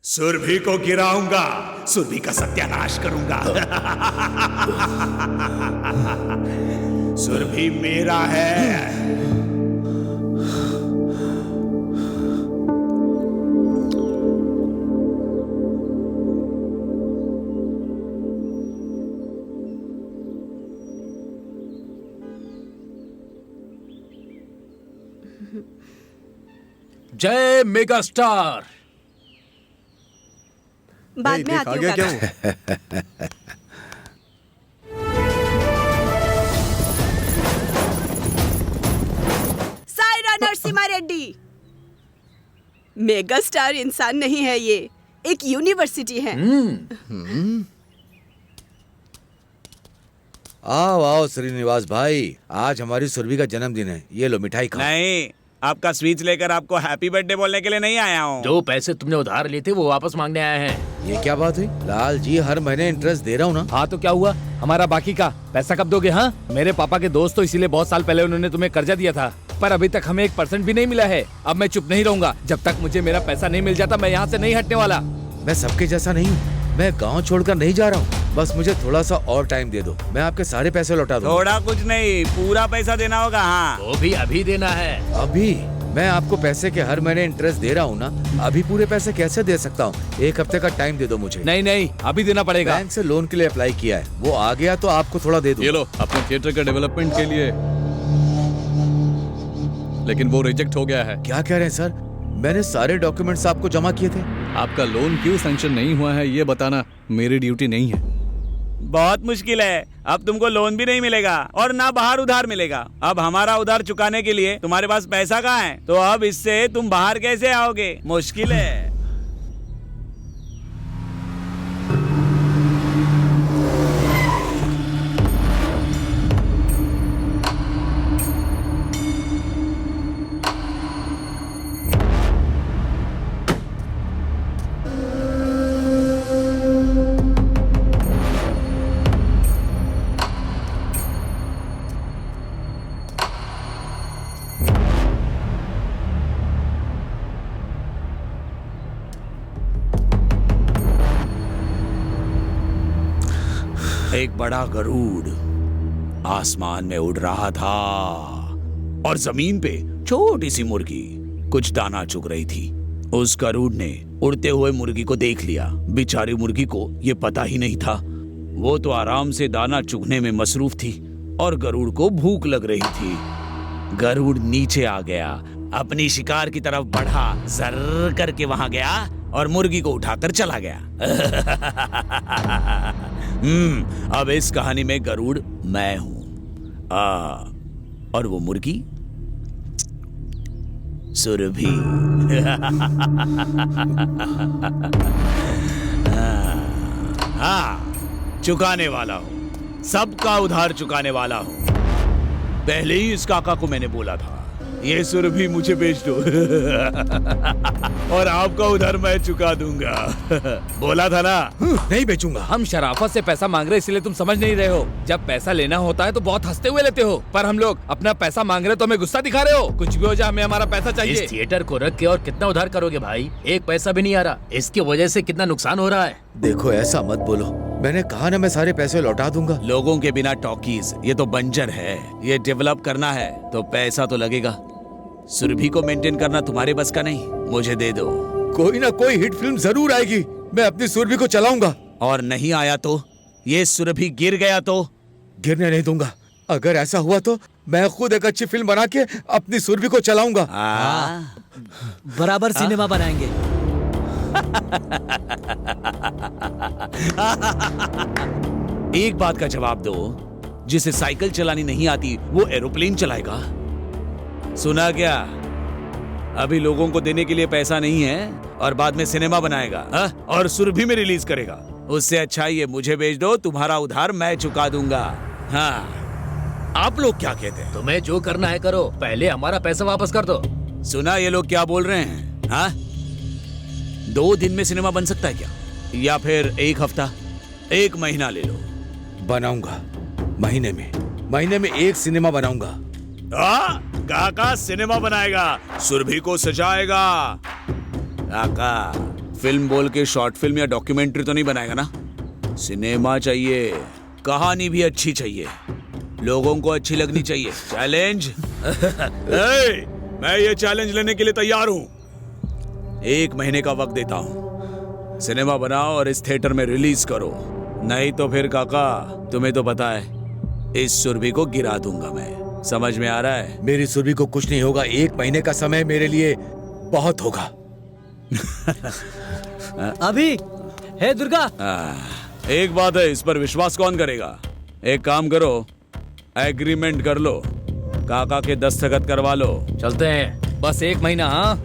सुरभि को गिराऊंगा, सुरभि का सत्यानाश करूंगा। सुरभि मेरा है। जय मेगा स्टार। बाद में आती हूँ। मेगा स्टार इंसान नहीं है ये, एक यूनिवर्सिटी है। आओ आओ श्रीनिवास भाई, आज हमारी सुरभि का जन्मदिन है, ये लो मिठाई खाओ। नहीं, आपका स्वीट्स लेकर आपको हैप्पी बर्थडे बोलने के लिए नहीं आया हूँ। जो पैसे तुमने उधार लिए थे वो वापस मांगने आए हैं। ये क्या बात हुई? लाल जी हर महीने इंटरेस्ट दे रहा हूँ ना। हाँ तो क्या हुआ, हमारा बाकी का पैसा कब दोगे? हाँ, मेरे पापा के दोस्त तो इसीलिए बहुत साल पहले उन्होंने तुम्हें कर्जा दिया था, पर अभी तक हमें 1% भी नहीं मिला है। अब मैं चुप नहीं रहूंगा, जब तक मुझे मेरा पैसा नहीं मिल जाता मैं यहाँ से नहीं हटने वाला। मैं सबके जैसा नहीं हूँ, मैं गाँव छोड़कर नहीं जा रहा हूँ, बस मुझे थोड़ा सा और टाइम दे दो, मैं आपके सारे पैसे लौटा दूंगा। थोड़ा कुछ नहीं, पूरा पैसा देना होगा। हाँ, वो भी अभी देना है। अभी? मैं आपको पैसे के हर महीने इंटरेस्ट दे रहा हूँ ना, अभी पूरे पैसे कैसे दे सकता हूँ? 1 हफ्ते का टाइम दे दो मुझे। नहीं नहीं, अभी देना पड़ेगा। बैंक से लोन के लिए अप्लाई किया है, वो आ गया तो आपको थोड़ा दे दूँ। ये लो अपने थिएटर के डेवलपमेंट के लिए, लेकिन वो रिजेक्ट हो गया है। क्या कह रहे हैं सर? मैंने सारे डॉक्यूमेंट्स आपको जमा किए थे। आपका लोन क्यों सैंक्शन नहीं हुआ है ये बताना मेरी ड्यूटी नहीं है। बहुत मुश्किल है, अब तुमको लोन भी नहीं मिलेगा और ना बाहर उधार मिलेगा। अब हमारा उधार चुकाने के लिए तुम्हारे पास पैसा कहाँ है? तो अब इससे तुम बाहर कैसे आओगे? मुश्किल है। एक बड़ा गरुड़ आसमान में उड़ रहा था और जमीन पे छोटी सी मुर्गी कुछ दाना चुग रही थी। उस गरुड़ ने उड़ते हुए मुर्गी को देख लिया। बेचारी मुर्गी को ये पता ही नहीं था, वो तो आराम से दाना चुगने में मसरूफ थी और गरुड़ को भूख लग रही थी। गरुड़ नीचे आ गया, अपनी शिकार की तरफ बढ़ा, जर्र करके वहां गया और मुर्गी को उठाकर चला गया। अब इस कहानी में गरुड़ मैं हूं, और वो मुर्गी सुरभि। हाँ, चुकाने वाला हूं, सबका उधार चुकाने वाला हूं। पहले ही इस काका को मैंने बोला था, ये सुरभि मुझे बेच दो और आपका उधार मैं चुका दूंगा। बोला था ना। नहीं बेचूंगा। हम शराफत से पैसा मांग रहे इसलिए तुम समझ नहीं रहे हो। जब पैसा लेना होता है तो बहुत हंसते हुए लेते हो, पर हम लोग अपना पैसा मांग रहे तो हमें गुस्सा दिखा रहे हो। कुछ भी हो जाए हमें हमारा पैसा चाहिए। इस थिएटर को रख के और कितना उधार करोगे भाई? 1 पैसा भी नहीं आ रहा, इसकी वजह से कितना नुकसान हो रहा है। देखो ऐसा मत बोलो, मैंने कहा ना मैं सारे पैसे लौटा दूंगा। लोगों के बिना टॉकीज ये तो बंजर है, ये डेवलप करना है तो पैसा तो लगेगा। सुरभि को मेंटेन करना तुम्हारे बस का नहीं, मुझे दे दो। कोई ना कोई हिट फिल्म जरूर आएगी, मैं अपनी सुरभि को चलाऊंगा। और नहीं आया तो? ये सुरभि गिर गया तो? गिरने नहीं दूंगा। अगर ऐसा हुआ तो मैं खुद एक अच्छी फिल्म बना के अपनी सुरभि को चलाऊंगा। बराबर सिनेमा बनाएंगे। एक बात का जवाब दो, जिसे साइकिल चलानी नहीं आती वो एरोप्लेन चलाएगा? सुना क्या? अभी लोगों को देने के लिए पैसा नहीं है और बाद में सिनेमा बनाएगा और सुरभि में रिलीज करेगा। उससे अच्छा ये मुझे बेच दो, तुम्हारा उधार मैं चुका दूंगा। हाँ, आप लोग क्या कहते हैं? तुम्हें जो करना है करो, पहले हमारा पैसा वापस कर दो। सुना ये लोग क्या बोल रहे हैं? हाँ, 2 दिन में सिनेमा बन सकता है क्या? या फिर 1 हफ्ता, 1 महीना ले लो। बनाऊंगा, महीने में 1 सिनेमा बनाऊंगा। काका सिनेमा बनाएगा, सुरभि को सजाएगा। काका फिल्म बोल के शॉर्ट फिल्म या डॉक्यूमेंट्री तो नहीं बनाएगा ना? सिनेमा चाहिए, कहानी भी अच्छी चाहिए, लोगों को अच्छी लगनी चाहिए। चैलेंज। मैं ये चैलेंज लेने के लिए तैयार हूं। 1 महीने का वक्त देता हूं, सिनेमा बनाओ और इस थिएटर में रिलीज करो, नहीं तो फिर काका तुम्हें तो पता है, इस सुरभि को गिरा दूंगा मैं। समझ में आ रहा है? मेरी सुरभि को कुछ नहीं होगा, 1 महीने का समय मेरे लिए बहुत होगा। अभी हे दुर्गा, एक बात है, इस पर विश्वास कौन करेगा? एक काम करो, एग्रीमेंट कर लो, काका के दस्तखत करवा लो। चलते हैं, बस 1 महीना। हाँ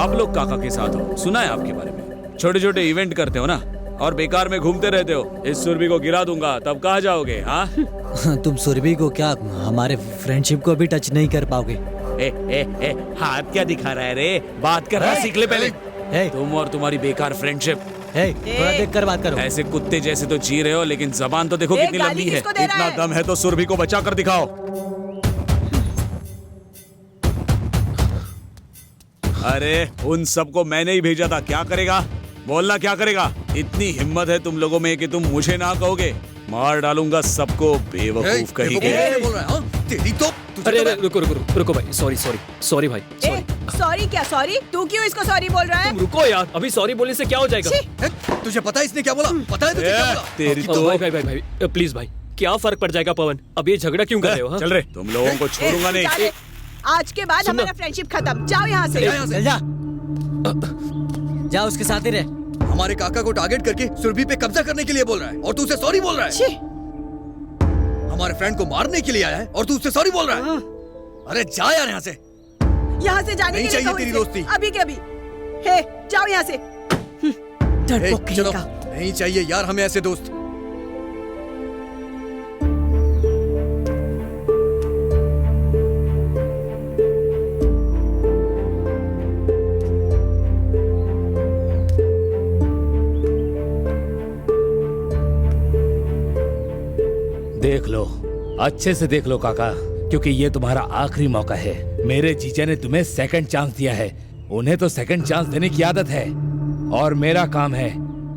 आप लोग काका के साथ हो, सुना है आपके बारे में। छोटे छोटे इवेंट करते हो ना और बेकार में घूमते रहते हो। इस सुरभि को गिरा दूंगा तब कहाँ जाओगे? हाँ तुम सुरभि को क्या हमारे फ्रेंडशिप को भी टच नहीं कर पाओगे। हाथ क्या दिखा रहा है रे? बात करना सीख ले पहले। तुम और तुम्हारी बेकार फ्रेंडशिप। थोड़ा देख कर बात करो। ऐसे कुत्ते जैसे तो जी रहे हो, लेकिन जबान तो देखो कितनी लंबी है। इतना दम है तो सुरभि को बचा कर दिखाओ। अरे उन सबको मैंने ही भेजा था, क्या करेगा? बोलना क्या करेगा? इतनी हिम्मत है तुम लोगों में कि तुम मुझे ना कहोगे? मार डालूंगा सबको, बेवकूफ कहीं के। तेरी तो अरे रुको भाई, सॉरी भाई, सॉरी क्या सॉरी? तू क्यों इसको सॉरी बोल रहा है? तुम रुको यार, अभी सॉरी बोलने से क्या हो जाएगा? तुझे पता है इसने क्या बोला? पता है तुझे क्या बोला? तेरी तो भाई प्लीज भाई, क्या फर्क पड़ जाएगा पवन? अब ये झगड़ा क्यों कर रहे हो? चल रहे, तुम लोगों को छोड़ूंगा नहीं। आज के बाद हमारा फ्रेंडशिप खत्म। जाओ यहाँ से। जा उसके साथ ही रहे। हमारे काका को टारगेट करके सुरभि पे कब्जा करने के लिए बोल रहा है और तू उसे सॉरी बोल रहा है। हमारे फ्रेंड को मारने के लिए आया है और तू उससे सॉरी बोल रहा है। अरे जा यार यहाँ से। यहाँ से जाने नहीं के लिए चाहिए तेरी दोस्ती। अभी के अभी। हे जाओ यहाँ से। चलो, नहीं चाहिए यार हमें ऐसे दोस्त। देख लो, अच्छे से देख लो काका, क्योंकि ये तुम्हारा आखिरी मौका है। मेरे जीजा ने तुम्हें सेकंड चांस दिया है, उन्हें तो सेकंड चांस देने की आदत है, और मेरा काम है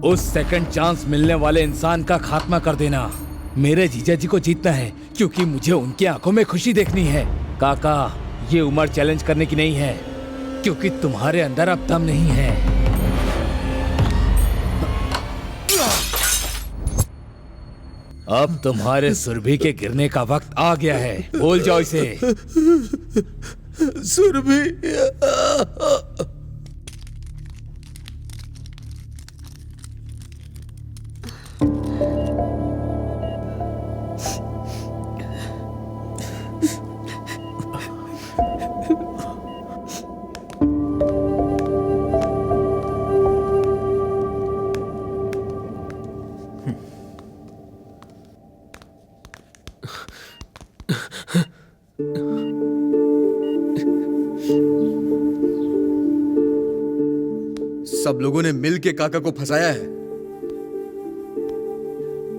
उस सेकंड चांस मिलने वाले इंसान का खात्मा कर देना। मेरे जीजा जी को जीतना है, क्योंकि मुझे उनकी आंखों में खुशी देखनी है। काका, ये उम्र चैलेंज करने की नहीं है, क्योंकि तुम्हारे अंदर अब दम नहीं है। अब तुम्हारे सुरभि के गिरने का वक्त आ गया है, भूल जाओ इसे। सुरभि, सब लोगों ने मिल के काका को फंसाया है।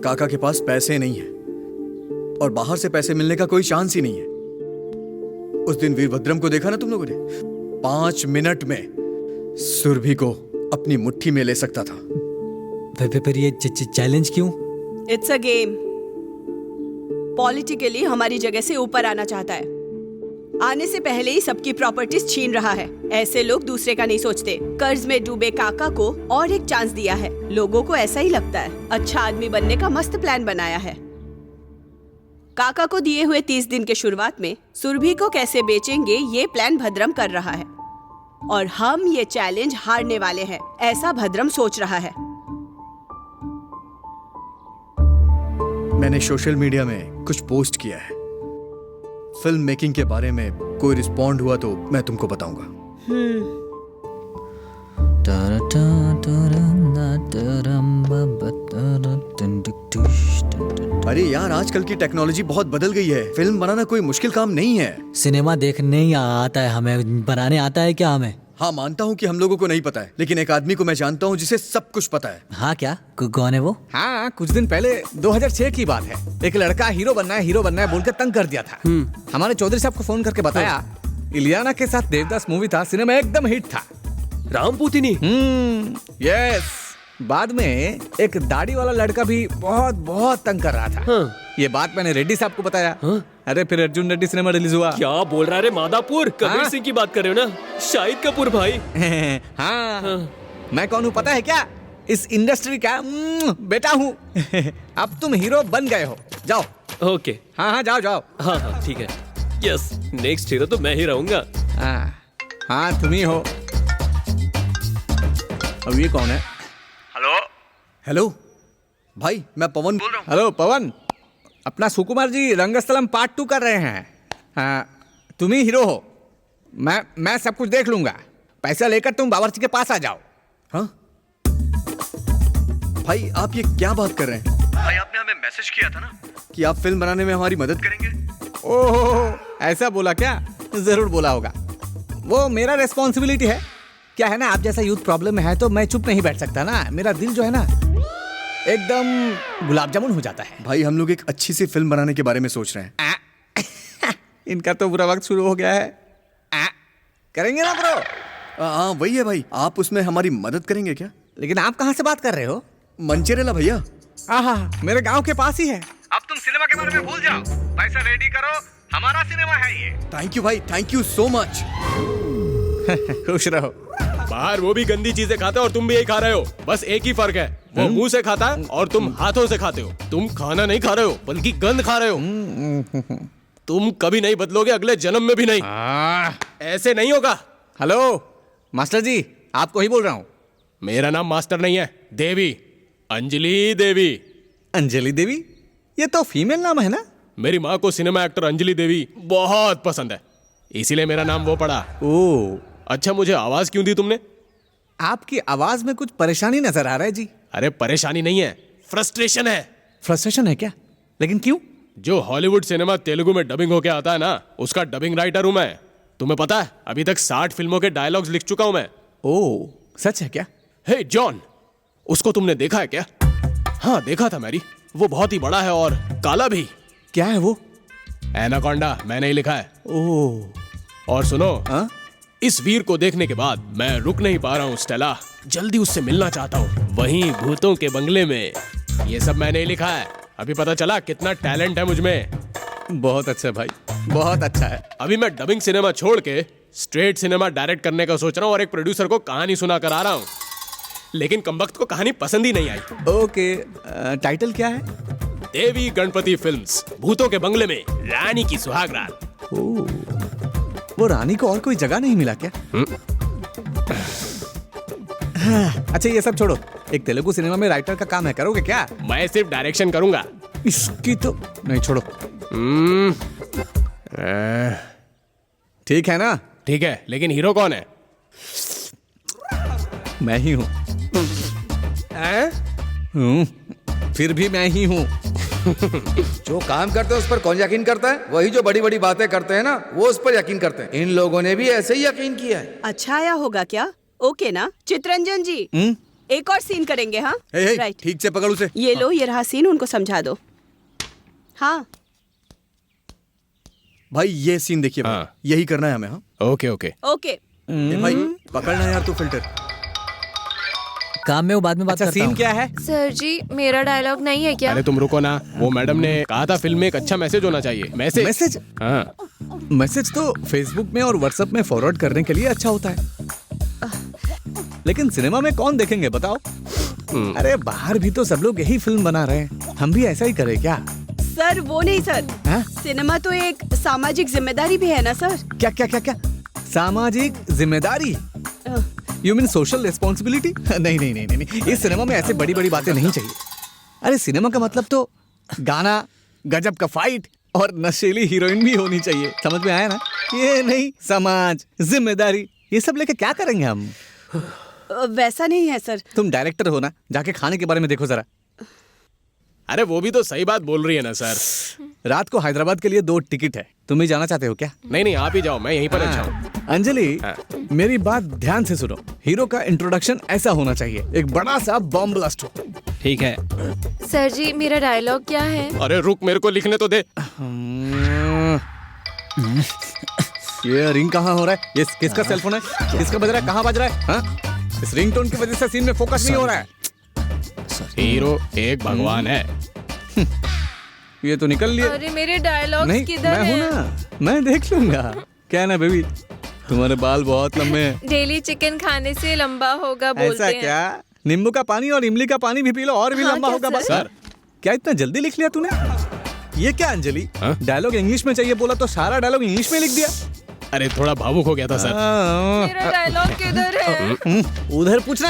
काका के पास पैसे नहीं है और बाहर से पैसे मिलने का कोई चांस ही नहीं है। उस दिन वीरभद्रम को देखा ना तुम लोगों ने? 5 मिनट में सुरभि को अपनी मुट्ठी में ले सकता था। फिर ये चैलेंज क्यों? It's a game. पॉलिटिकली हमारी जगह से ऊपर आना चाहता है, आने से पहले ही सबकी प्रॉपर्टीज छीन रहा है। ऐसे लोग दूसरे का नहीं सोचते। कर्ज में डूबे काका को और एक चांस दिया है। लोगों को ऐसा ही लगता है। अच्छा आदमी बनने का मस्त प्लान बनाया है। काका को दिए हुए 30 दिन के शुरुआत में सुरभि को कैसे बेचेंगे ये प्लान भद्रम कर रहा है, और हम ये चैलेंज हारने वाले हैं, ऐसा भद्रम सोच रहा है। मैंने सोशल मीडिया में कुछ पोस्ट किया है। फिल्म मेकिंग के बारे में कोई रिस्पॉन्ड हुआ तो मैं तुमको बताऊंगा। अरे यार, आजकल की टेक्नोलॉजी बहुत बदल गई है। फिल्म बनाना कोई मुश्किल काम नहीं है। सिनेमा देखने ही आता है हमें, बनाने आता है क्या हमें? हाँ, मानता हूँ कि हम लोगों को नहीं पता है, लेकिन एक आदमी को मैं जानता हूँ जिसे सब कुछ पता है। हाँ क्या? कौन है वो? हाँ, कुछ दिन पहले 2006 की बात है। एक लड़का हीरो बनना है बोलकर तंग कर दिया था। हमारे चौधरी साहब को फोन करके बताया, इलियाना के साथ देवदास मूवी था, सिनेमा एकदम हिट था। रामपूतिनी। यस। बाद में एक दाढ़ी वाला लड़का भी बहुत बहुत तंग कर रहा था। ये बात मैंने रेड्डी साहब को बताया। अरे फिर अर्जुन रेड्डी सिनेमा रिलीज हुआ। क्या बोल रहा है रे मादापुर? कबीर सिंह की बात कर रहे हो ना? शाहिद कपूर भाई। हाँ, मैं कौन हूँ पता है क्या? इस इंडस्ट्री का बेटा हूँ। अब तुम हीरो बन गए हो, जाओ। ओके। हाँ, जाओ। हाँ, ठीक है। यस, नेक्स्ट हीरो तो मैं ही रहूंगा। हाँ, तुम ही हो। अब ये कौन है? हेलो भाई, मैं पवन बोल रहा हूँ। हेलो पवन, अपना सुकुमार जी रंगस्थलम पार्ट 2 कर रहे हैं। हाँ, तुम ही हीरो हो। मैं सब कुछ देख लूंगा। पैसा लेकर तुम बावर्ची के पास आ जाओ। हाँ भाई, आप ये क्या बात कर रहे हैं? भाई आपने हमें मैसेज किया था ना कि आप फिल्म बनाने में हमारी मदद करेंगे। ओहो, ऐसा बोला क्या? जरूर बोला होगा। वो मेरा रेस्पॉन्सिबिलिटी है। क्या है ना, आप जैसा यूथ प्रॉब्लम में है तो मैं चुप नहीं बैठ सकता ना। मेरा दिल जो है ना एकदम गुलाब जामुन हो जाता है। भाई हम लोग एक अच्छी सी फिल्म बनाने के बारे में सोच रहे हैं। इनका तो बुरा वक्त शुरू हो गया है। करेंगे ना ब्रो? हाँ वही है भाई, आप उसमें हमारी मदद करेंगे क्या? लेकिन आप कहाँ से बात कर रहे हो? मंचेरेला भैया। हाँ, मेरे गांव के पास ही है। अब तुम सिनेमा के बारे में भूल जाओ, पैसा रेडी करो, हमारा सिनेमा है ये। थैंक यू भाई, थैंक यू सो मच। खुश रहो। बाहर वो भी गंदी चीजें खाता है और तुम भी यही खा रहे हो। बस एक ही फर्क है, वो मुंह से खाता है और तुम हाथों से खाते हो। तुम खाना नहीं खा रहे हो बल्कि गंद खा रहे हो। तुम कभी नहीं बदलोगे, अगले जन्म में भी नहीं। ऐसे नहीं होगा। हेलो मास्टर जी, आपको ही बोल रहा हूँ। मेरा नाम मास्टर नहीं है, देवी, अंजलि देवी। अंजलि देवी? ये तो फीमेल नाम है ना? मेरी माँ को सिनेमा एक्टर अंजलि देवी बहुत पसंद है, इसीलिए मेरा नाम वो पड़ा। ओह, अच्छा, मुझे आवाज क्यों दी तुमने? आपकी आवाज में कुछ परेशानी नजर आ रहा है जी। अरे परेशानी नहीं है, फ्रस्ट्रेशन है। फ्रस्ट्रेशन है क्या? लेकिन क्यों? जो हॉलीवुड सिनेमा तेलुगु में डबिंग होके आता है ना, उसका डबिंग राइटर हूं मैं। तुम्हें पता है, अभी तक 60 फिल्मों के डायलॉग्स लिख चुका हूं मैं। ओह, सच है क्या? हे जॉन, उसको तुमने देखा है क्या? हाँ देखा था मैरी, वो बहुत ही बड़ा है और काला भी। क्या है वो? एनाकोंडा मैंने ही लिखा है। ओह। और सुनो, इस वीर को देखने के बाद मैं रुक नहीं पा रहा हूँ स्टेला, जल्दी उससे मिलना चाहता हूँ, वहीं भूतों के बंगले में। ये सब मैंने ही लिखा है। अभी पता चला कितना टैलेंट है मुझमें। बहुत अच्छा भाई, बहुत अच्छा है। अभी मैं डबिंग सिनेमा छोड़ के स्ट्रेट सिनेमा डायरेक्ट करने का सोच रहा हूँ और एक प्रोड्यूसर को कहानी सुना कर आ रहा हूँ, लेकिन कमबख्त को कहानी पसंद ही नहीं आई। ओके, टाइटल क्या है? देवी गणपति फिल्म्स, भूतों के बंगले में रानी की सुहागरात। वो रानी को और कोई जगह नहीं मिला क्या? अच्छा ये सब छोड़ो, एक तेलुगु सिनेमा में राइटर का काम है, करोगे क्या? मैं सिर्फ डायरेक्शन करूंगा। इसकी तो नहीं, छोड़ो। ठीक है ना? ठीक है, लेकिन हीरो कौन है? मैं ही हूँ। फिर भी मैं ही हूँ। जो काम करते हैं उस पर कौन यकीन करता है? वही जो बड़ी बड़ी बातें करते हैं ना, वो उस पर यकीन करते हैं। इन लोगों ने भी ऐसे ही यकीन किया है। अच्छा आया होगा क्या? ओके ना चित्रंजन जी? एक और सीन करेंगे। हाँ राइट, ठीक से पकड़ उसे। ये लो, ये रहा सीन, उनको समझा दो। हाँ भाई ये सीन देखिए भाई, यही करना है हमें। हाँ ओके ओके ओके। भाई पकड़ना यार तू फिल्टर। काम में वो बाद में बात करता सीन हूँ। क्या है? सर जी मेरा डायलॉग नहीं है क्या? अरे तुम रुको ना, वो मैडम ने कहा था फिल्म में एक अच्छा मैसेज होना चाहिए। मैसेज? हाँ। मैसेज तो फेसबुक में और व्हाट्सएप में फॉरवर्ड करने के लिए अच्छा होता है, लेकिन सिनेमा में कौन देखेंगे बताओ? अरे बाहर भी तो सब लोग यही फिल्म बना रहे हैं, हम भी ऐसा ही करें क्या? सर वो नहीं सर, सिनेमा तो एक सामाजिक जिम्मेदारी भी है ना सर। क्या क्या क्या क्या? सामाजिक जिम्मेदारी? You mean social responsibility? नहीं नहीं नहीं नहीं, इस सिनेमा में ऐसे बड़ी बड़ी बातें नहीं चाहिए। अरे सिनेमा का मतलब तो गाना, गजब का फाइट और नशीली हीरोइन भी होनी चाहिए, समझ में आया ना? ये नहीं, समाज, जिम्मेदारी, ये सब लेके क्या करेंगे हम? वैसा नहीं है सर। तुम डायरेक्टर हो ना, जाके खाने के बारे में देखो जरा। अरे वो भी तो सही बात बोल रही है ना सर। रात को हैदराबाद के लिए 2 टिकट है, तुम भी जाना चाहते हो क्या? नहीं नहीं, आप ही जाओ, मैं यहीं पर अच्छा हूँ। अंजलि, मेरी बात ध्यान से सुनो। हीरो का इंट्रोडक्शन ऐसा होना चाहिए, एक बड़ा सा बॉम्ब ब्लास्ट हो। ठीक है सर जी, मेरा डायलॉग क्या है? अरे रुक, मेरे को लिखने तो दे। ये रिंग कहाँ हो रहा है? ये किसका सेलफोन है? किसका बज रहा है? कहाँ बज रहा है? हाँ? इस रिंगटोन की वजह से सीन में फोकस नहीं हो रहा है। हीरो एक भगवान है। ये तो निकल लिया। अरे मेरे डायलॉग्स नहीं, किधर मैं हूँ हैं? ना, मैं देख लूंगा। क्या है ना बेबी, तुम्हारे बाल बहुत लंबे हैं। डेली चिकन खाने से लंबा होगा बोलते ऐसा हैं। क्या? नींबू का पानी और इमली का पानी भी पी लो और भी हाँ, लंबा क्या होगा। बस सर? क्या इतना जल्दी लिख लिया तूने? ये क्या अंजलि, डायलॉग इंग्लिश में चाहिए बोला तो सारा डायलॉग इंग्लिश में लिख दिया। अरे थोड़ा भावुक हो गया था सर। मेरा डायलॉग किधर है? उधर पूछना।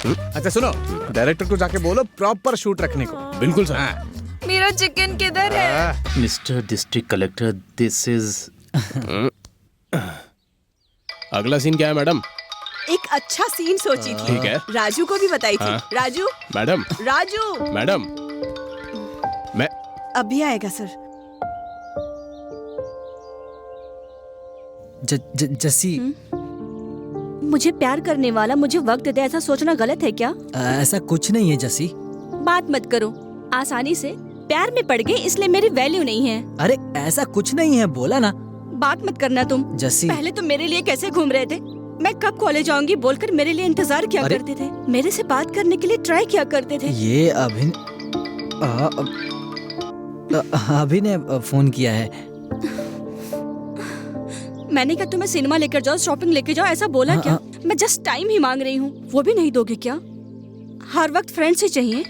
अच्छा सुनो, डायरेक्टर को जाके बोलो प्रॉपर शूट रखने को। बिल्कुल सर। मेरा चिकन किधर है? Mister district collector, this is अगला सीन क्या है मैडम? एक अच्छा सीन सोची थी। ठीक है। राजू को भी बताई थी। हाँ। राजू मैडम राजू मैडम मैं अभी आएगा सर। जस्सी, मुझे प्यार करने वाला मुझे वक्त दे, ऐसा सोचना गलत है क्या? ऐसा कुछ नहीं है जस्सी। बात मत करो, आसानी से प्यार में पड़ गए इसलिए मेरी वैल्यू नहीं है। अरे ऐसा कुछ नहीं है, बोला ना। बात मत करना तुम। जस्सी, पहले तो मेरे लिए कैसे घूम रहे थे, मैं कब कॉलेज आऊंगी बोलकर मेरे लिए इंतजार किया करते थे, मेरे से बात करने के लिए ट्राई किया करते थे। ये अभी ने फोन किया है। मैंने कहा तुम्हें सिनेमा लेकर जाओ, शॉपिंग लेकर जाओ, ऐसा बोला क्या? मैं जस्ट टाइम ही मांग रही हूँ, वो भी नहीं दोगे क्या? हर वक्त फ्रेंड्स ही चाहिए।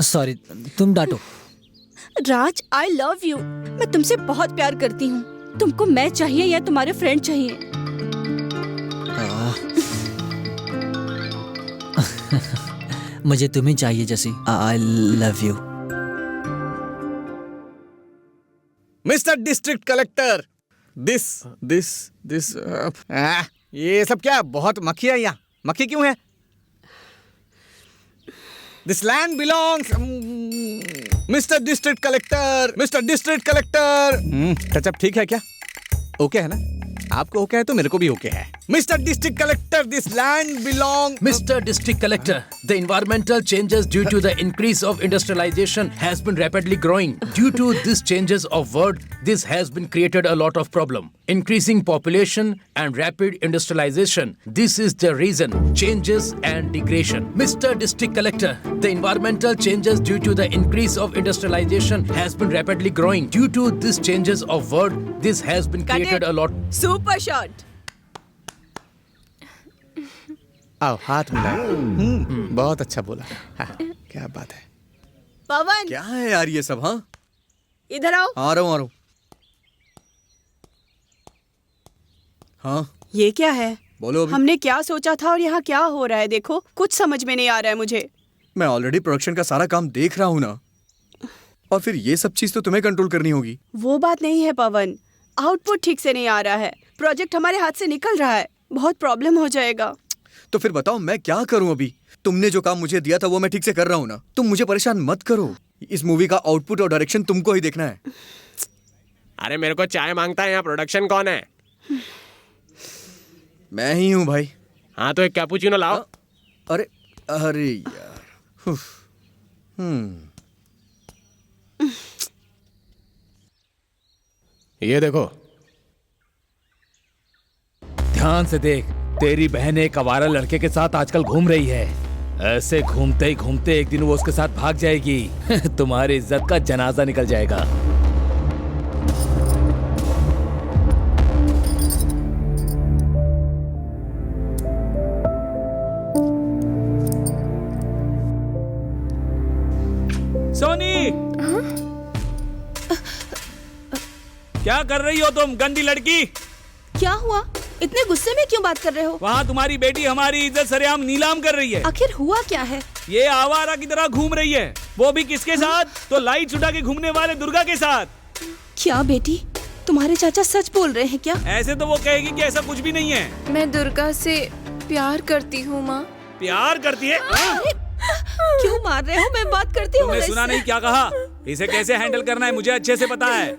सॉरी, तुम डांटो। राज, आई लव यू। मैं तुमसे बहुत प्यार करती हूँ। तुमको मैं चाहिए या तुम्हारे फ्रेंड चाहिए? मुझे तुम्हें चाहिए जैसी। I love you. Mister district collector, ये सब क्या? बहुत मक्खी है यहाँ। मक्खी क्यों है? This land belongs mister district collector. Touch-up ठीक है क्या? ओके है ना? आपको ओके है तो मेरे को भी ओके है। Mister district collector, this land belong. Mr. District Collector, the environmental changes due to the increase of industrialization has been rapidly growing. Due to these changes of world, this has been created a lot of problem. Increasing population and rapid industrialization. This is the reason. Changes and degradation. Mr. District Collector, the environmental changes due to the increase of industrialization has been rapidly growing. Due to these changes of world, this has been created a lot. Super shot. आओ हाथ मिलाओ। बहुत अच्छा बोला। हाँ, क्या बात है। पवन, क्या है यार ये सब? हाँ, इधर आओ। आ रहा हूँ। हाँ, ये क्या है? बोलो अभी। हमने क्या सोचा था और यहाँ क्या हो रहा है? देखो, कुछ समझ में नहीं आ रहा है मुझे। मैं ऑलरेडी प्रोडक्शन का सारा काम देख रहा हूँ ना, और फिर ये सब चीज तो तुम्हें कंट्रोल करनी होगी। वो बात नहीं है पवन, आउटपुट ठीक से नहीं आ रहा है, प्रोजेक्ट हमारे हाथ से निकल रहा है, बहुत प्रॉब्लम हो जाएगा। तो फिर बताओ मैं क्या करूं? अभी तुमने जो काम मुझे दिया था वो मैं ठीक से कर रहा हूं ना। तुम मुझे परेशान मत करो। इस मूवी का आउटपुट और डायरेक्शन तुमको ही देखना है। अरे मेरे को चाय मांगता है, यहाँ प्रोडक्शन कौन है? मैं ही हूँ भाई। हाँ तो एक कैपुचिनो लाओ। अरे अरे यार। ये देखो, ध्यान से देख, तेरी बहन एक आवारा लड़के के साथ आजकल घूम रही है। ऐसे घूमते ही घूमते एक दिन वो उसके साथ भाग जाएगी। तुम्हारी इज्जत का जनाजा निकल जाएगा। सोनी, क्या कर रही हो तुम, गंदी लड़की? क्या हुआ? इतने गुस्से में क्यों बात कर रहे हो? वहाँ तुम्हारी बेटी हमारी इज्जत सरेआम नीलाम कर रही है। आखिर हुआ क्या है? ये आवारा की तरह घूम रही है, वो भी किसके साथ? तो लाइट उठा के घूमने वाले दुर्गा के साथ। क्या बेटी, तुम्हारे चाचा सच बोल रहे हैं क्या? ऐसे तो वो कहेगी कि ऐसा कुछ भी नहीं है। मैं दुर्गा से प्यार करती हूँ माँ। प्यार करती है? क्यों मार रहे हो? मैं बात करती हूँ। तुमने सुना नहीं क्या कहा? इसे कैसे हैंडल करना है मुझे अच्छे से पता है।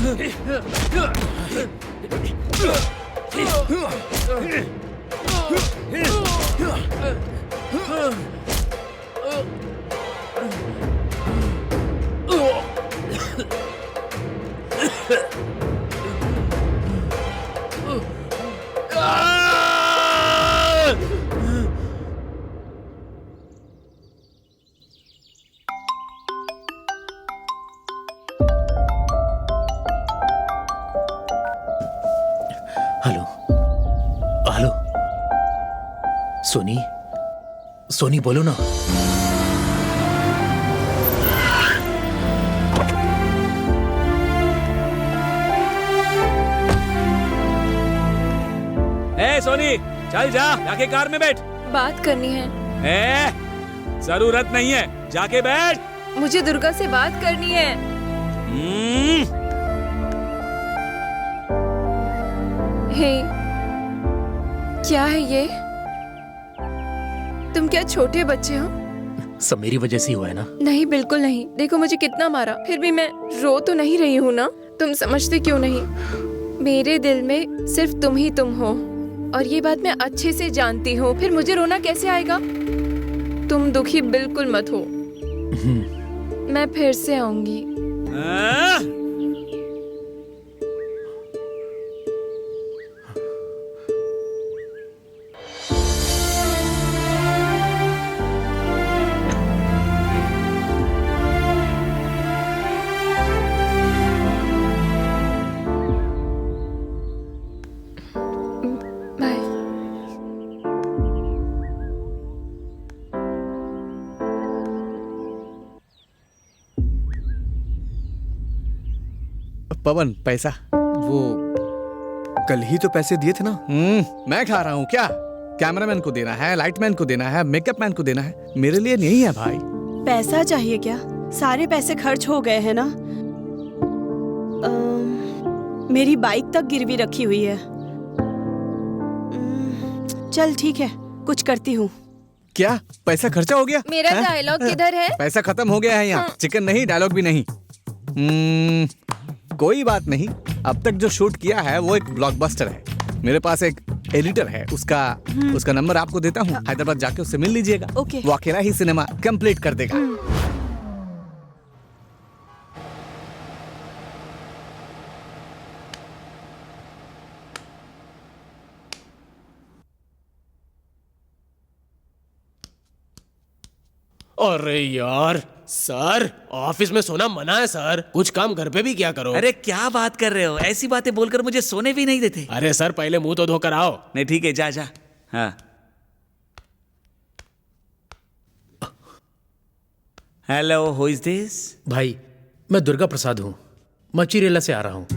हेलो हेलो सोनी सोनी बोलो ना। ए सोनी, चल जा, जाके कार में बैठ। बात करनी है। जरूरत नहीं है, जाके बैठ। मुझे दुर्गा से बात करनी है। हे, क्या है ये? तुम क्या छोटे बच्चे हो? सब मेरी वजह से ही हुआ है ना। नहीं, बिल्कुल नहीं। देखो मुझे कितना मारा, फिर भी मैं रो तो नहीं रही हूँ ना। तुम समझते क्यों नहीं? मेरे दिल में सिर्फ तुम ही तुम हो, और ये बात मैं अच्छे से जानती हूँ। फिर मुझे रोना कैसे आएगा? तुम दुखी बिल्कुल मत हो। मैं फिर से आऊंगी। पवन, पैसा? वो कल ही तो पैसे दिए थे ना। मैं खा रहा हूँ क्या? कैमरामैन को देना है, लाइटमैन को देना है, मेकअप मैन को देना है, मेरे लिए नहीं है भाई। पैसा चाहिए क्या? सारे पैसे खर्च हो गए हैं ना। मेरी बाइक तक गिरवी रखी हुई है। चल ठीक है, कुछ करती हूँ। क्या पैसा खर्चा हो गया? मेरा डायलॉग किधर है? पैसा खत्म हो गया है यहाँ। चिकन नहीं, डायलॉग भी नहीं। कोई बात नहीं, अब तक जो शूट किया है वो एक ब्लॉकबस्टर है। मेरे पास एक एडिटर है, उसका नंबर आपको देता हूँ। हैदराबाद जाके उससे मिल लीजिएगा। वो अकेला ही सिनेमा कंप्लीट कर देगा। अरे यार सर, ऑफिस में सोना मना है सर। कुछ काम घर पे भी क्या करो। अरे क्या बात कर रहे हो? ऐसी बातें बोलकर मुझे सोने भी नहीं देते। अरे सर, पहले मुंह तो धोकर आओ। नहीं ठीक है, जा जा। हाँ। Hello, who is this? भाई, मैं दुर्गा प्रसाद हूँ, मचीरेला से आ रहा हूँ।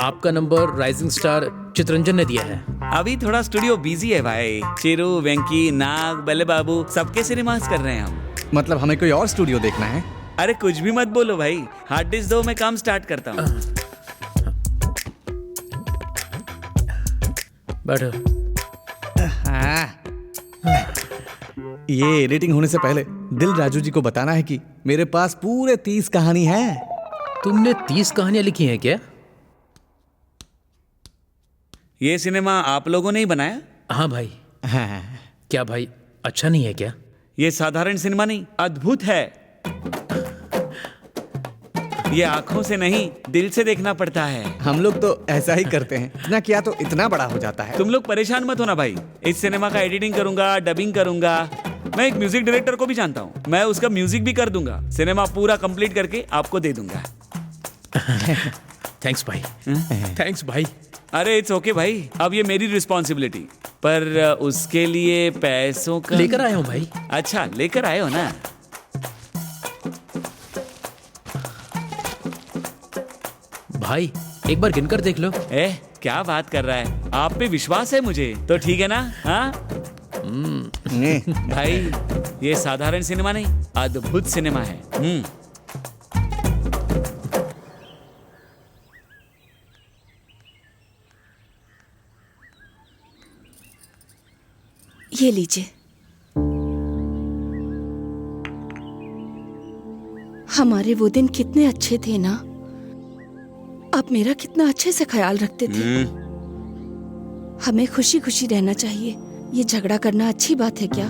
आपका नंबर राइजिंग स्टार चितरंजन ने दिया है। अभी थोड़ा स्टूडियो बिजी है भाई। चिरू, वेंकी, नाग, बल्ले बाबू सबके सिनेमास कर रहे हैं हम। मतलब हमें कोई और स्टूडियो देखना है? अरे कुछ भी मत बोलो भाई, हार्ड डिस्क दो, मैं काम स्टार्ट करता हूँ। बैठो। ये एडिटिंग होने से पहले दिल राजू जी को बताना है कि मेरे पास पूरे 30 कहानी है। तुमने 30 कहानियां लिखी हैं क्या? ये सिनेमा आप लोगों ने ही बनाया? हाँ भाई। क्या भाई, अच्छा नहीं है क्या? ये साधारण सिनेमा नहीं, अद्भुत है। ये आंखों से नहीं, दिल से देखना पड़ता है। हम लोग तो ऐसा ही करते हैं, इतना किया तो इतना बड़ा हो जाता है। तुम लोग परेशान मत होना भाई, इस सिनेमा का एडिटिंग करूंगा, डबिंग करूंगा। मैं एक म्यूजिक डायरेक्टर को भी जानता हूँ, मैं उसका म्यूजिक भी कर दूंगा। सिनेमा पूरा कंप्लीट करके आपको दे दूंगा। थैंक्स भाई। थैंक्स भाई। अरे इट्स ओके भाई, अब ये मेरी रिस्पॉन्सिबिलिटी, पर उसके लिए पैसों का लेकर आया हूँ भाई। अच्छा, लेकर आए हो ना। भाई एक बार गिनकर देख लो। क्या बात कर रहा है? आप पे विश्वास है मुझे तो ठीक है ना? हाँ भाई, ये साधारण सिनेमा नहीं, अद्भुत सिनेमा है। ये लीजिए। हमारे वो दिन कितने अच्छे थे ना। आप मेरा कितना अच्छे से ख्याल रखते थे। हमें खुशी खुशी रहना चाहिए। ये झगड़ा करना अच्छी बात है क्या?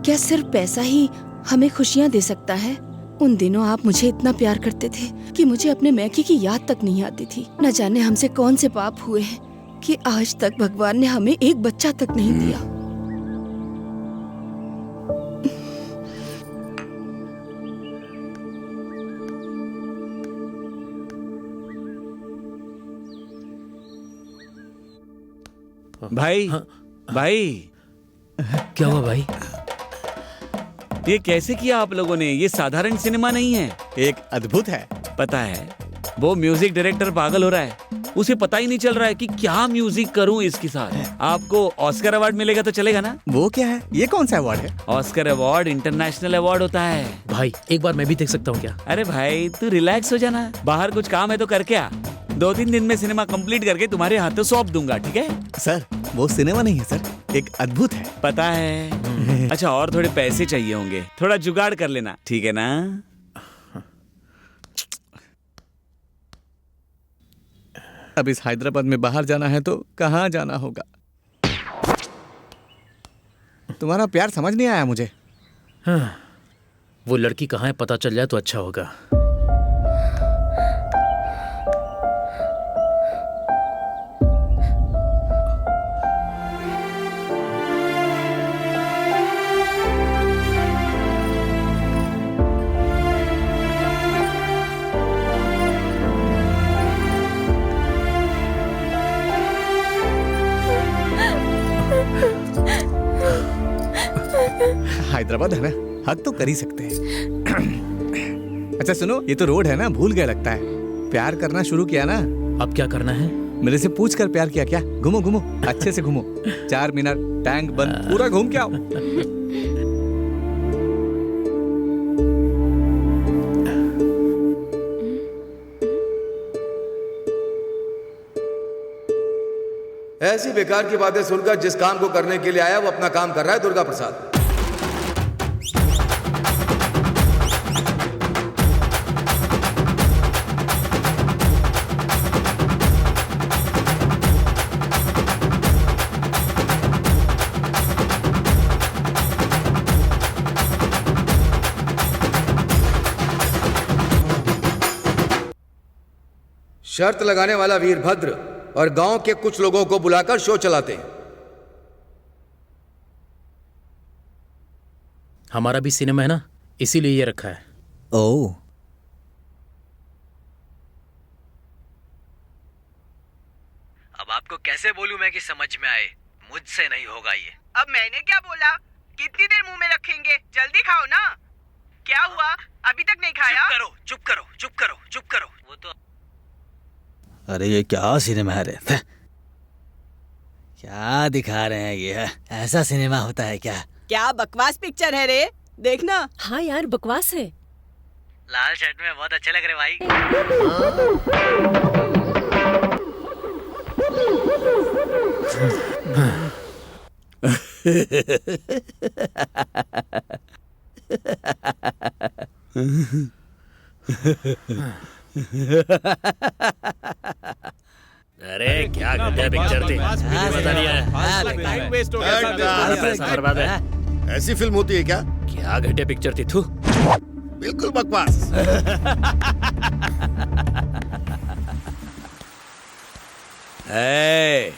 क्या सिर्फ पैसा ही हमें खुशियाँ दे सकता है? उन दिनों आप मुझे इतना प्यार करते थे कि मुझे अपने मैकी की याद तक नहीं आती थी। न जाने हमसे कौन से पाप हुए हैं कि आज तक भगवान ने हमें एक बच्चा तक नहीं दिया। भाई भाई क्या हुआ भाई? ये कैसे किया आप लोगों ने? ये साधारण सिनेमा नहीं है, एक अद्भुत है। पता है वो म्यूजिक डायरेक्टर पागल हो रहा है, उसे पता ही नहीं चल रहा है कि क्या म्यूजिक करूं इसके साथ। आपको ऑस्कर अवार्ड मिलेगा तो चलेगा ना? वो क्या है? ये कौन सा अवार्ड है? ऑस्कर अवार्ड इंटरनेशनल अवार्ड होता है। भाई एक बार मैं भी देख सकता हूँ क्या? अरे भाई तू रिलैक्स हो जाना, बाहर कुछ काम है तो करके आ। 2-3 दिन में सिनेमा कंप्लीट करके तुम्हारे हाथों सौंप दूंगा, ठीक है? सर वो सिनेमा नहीं है सर, एक अद्भुत है। पता है। अच्छा और थोड़े पैसे चाहिए होंगे, थोड़ा जुगाड़ कर लेना, ठीक है ना? अब इस हैदराबाद में बाहर जाना है तो कहाँ जाना होगा? तुम्हारा प्यार समझ नहीं आया मुझे। हाँ, वो लड़की कहाँ है पता चल जाए तो अच्छा होगा। हैदराबाद है ना, हक तो कर ही सकते हैं। अच्छा सुनो, ये तो रोड है ना, भूल गया लगता है। प्यार करना शुरू किया ना? अब क्या करना है? मेरे से पूछ कर प्यार किया क्या? घूमो घूमो, अच्छे से घूमो। 4 मिनट, टैंक बंद, पूरा घूम के आओ। ऐसी बेकार की बातें सुनकर जिस काम को करने के लिए आया वो अपना काम कर रहा है दुर्गा प्रसाद। शर्त लगाने वाला वीरभद्र और गांव के कुछ लोगों को बुलाकर शो चलाते हैं। हमारा भी सिनेमा है ना, इसीलिए ये रखा है। ओह, अब आपको कैसे बोलूं मैं कि समझ में आए? मुझसे नहीं होगा ये। अब मैंने क्या बोला? कितनी देर मुंह में रखेंगे? जल्दी खाओ ना। क्या हुआ? अभी तक नहीं खाया? चुप करो, चुप करो, चुप करो, चुप करो। वो तो अरे ये क्या सिनेमा है रे? क्या दिखा रहे हैं ये? ऐसा सिनेमा होता है क्या? क्या बकवास पिक्चर है रे, देखना। हाँ यार बकवास है। लाल शर्ट में बहुत अच्छे लग रहे भाई। अरे क्या घटिया पिक्चर थी, मजा नहीं आया। टाइम वेस्ट हो गया। पैसा बर्बाद है। ऐसी फिल्म होती है क्या? क्या घटिया पिक्चर थी। थू, बिल्कुल बकवास। ए,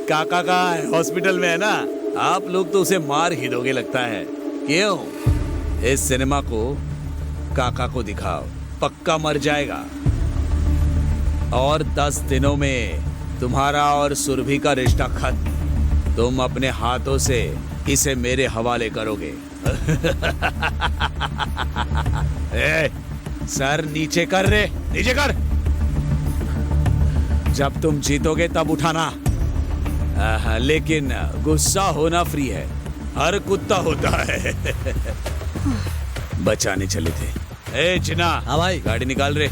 काका का हॉस्पिटल में है ना, आप लोग तो उसे मार ही दोगे लगता है। क्यों? इस सिनेमा को काका को दिखाओ, पक्का मर जाएगा। और 10 दिनों में तुम्हारा और सुरभि का रिश्ता खत्म। तुम अपने हाथों से इसे मेरे हवाले करोगे। ए, सर नीचे कर रे, नीचे कर। जब तुम जीतोगे तब उठाना। लेकिन गुस्सा होना फ्री है, हर कुत्ता होता है। बचाने चले थे। ए चिना, हाँ भाई, गाड़ी निकाल रे।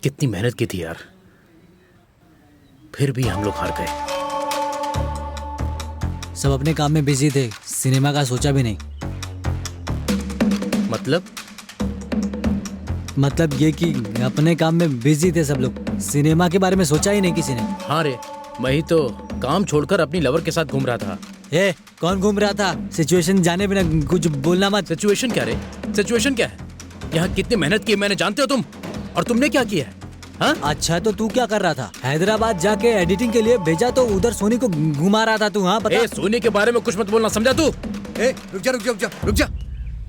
कितना कितनी मेहनत की थी यार, फिर भी हम लोग हार गए। सब अपने काम में बिजी थे, सिनेमा का सोचा भी नहीं। मतलब ये कि अपने काम में बिजी थे सब लोग, सिनेमा के बारे में सोचा ही नहीं किसी ने। हाँ रे, मैं ही तो काम छोड़कर अपनी लवर के साथ घूम रहा था। ए, कौन घूम रहा था? सिचुएशन जाने बिना कुछ बोलना मत। सिचुएशन क्या रे? सिचुएशन क्या है? यहाँ कितनी मेहनत की मैंने जानते हो तुम, और तुमने क्या किया है? हाँ? अच्छा तो तू क्या कर रहा था? हैदराबाद जाके एडिटिंग के लिए भेजा तो उधर सोनी को घुमा रहा था तू। हाँ बता। सोनी के बारे में कुछ मत बोलना, समझा तू? रुक जा।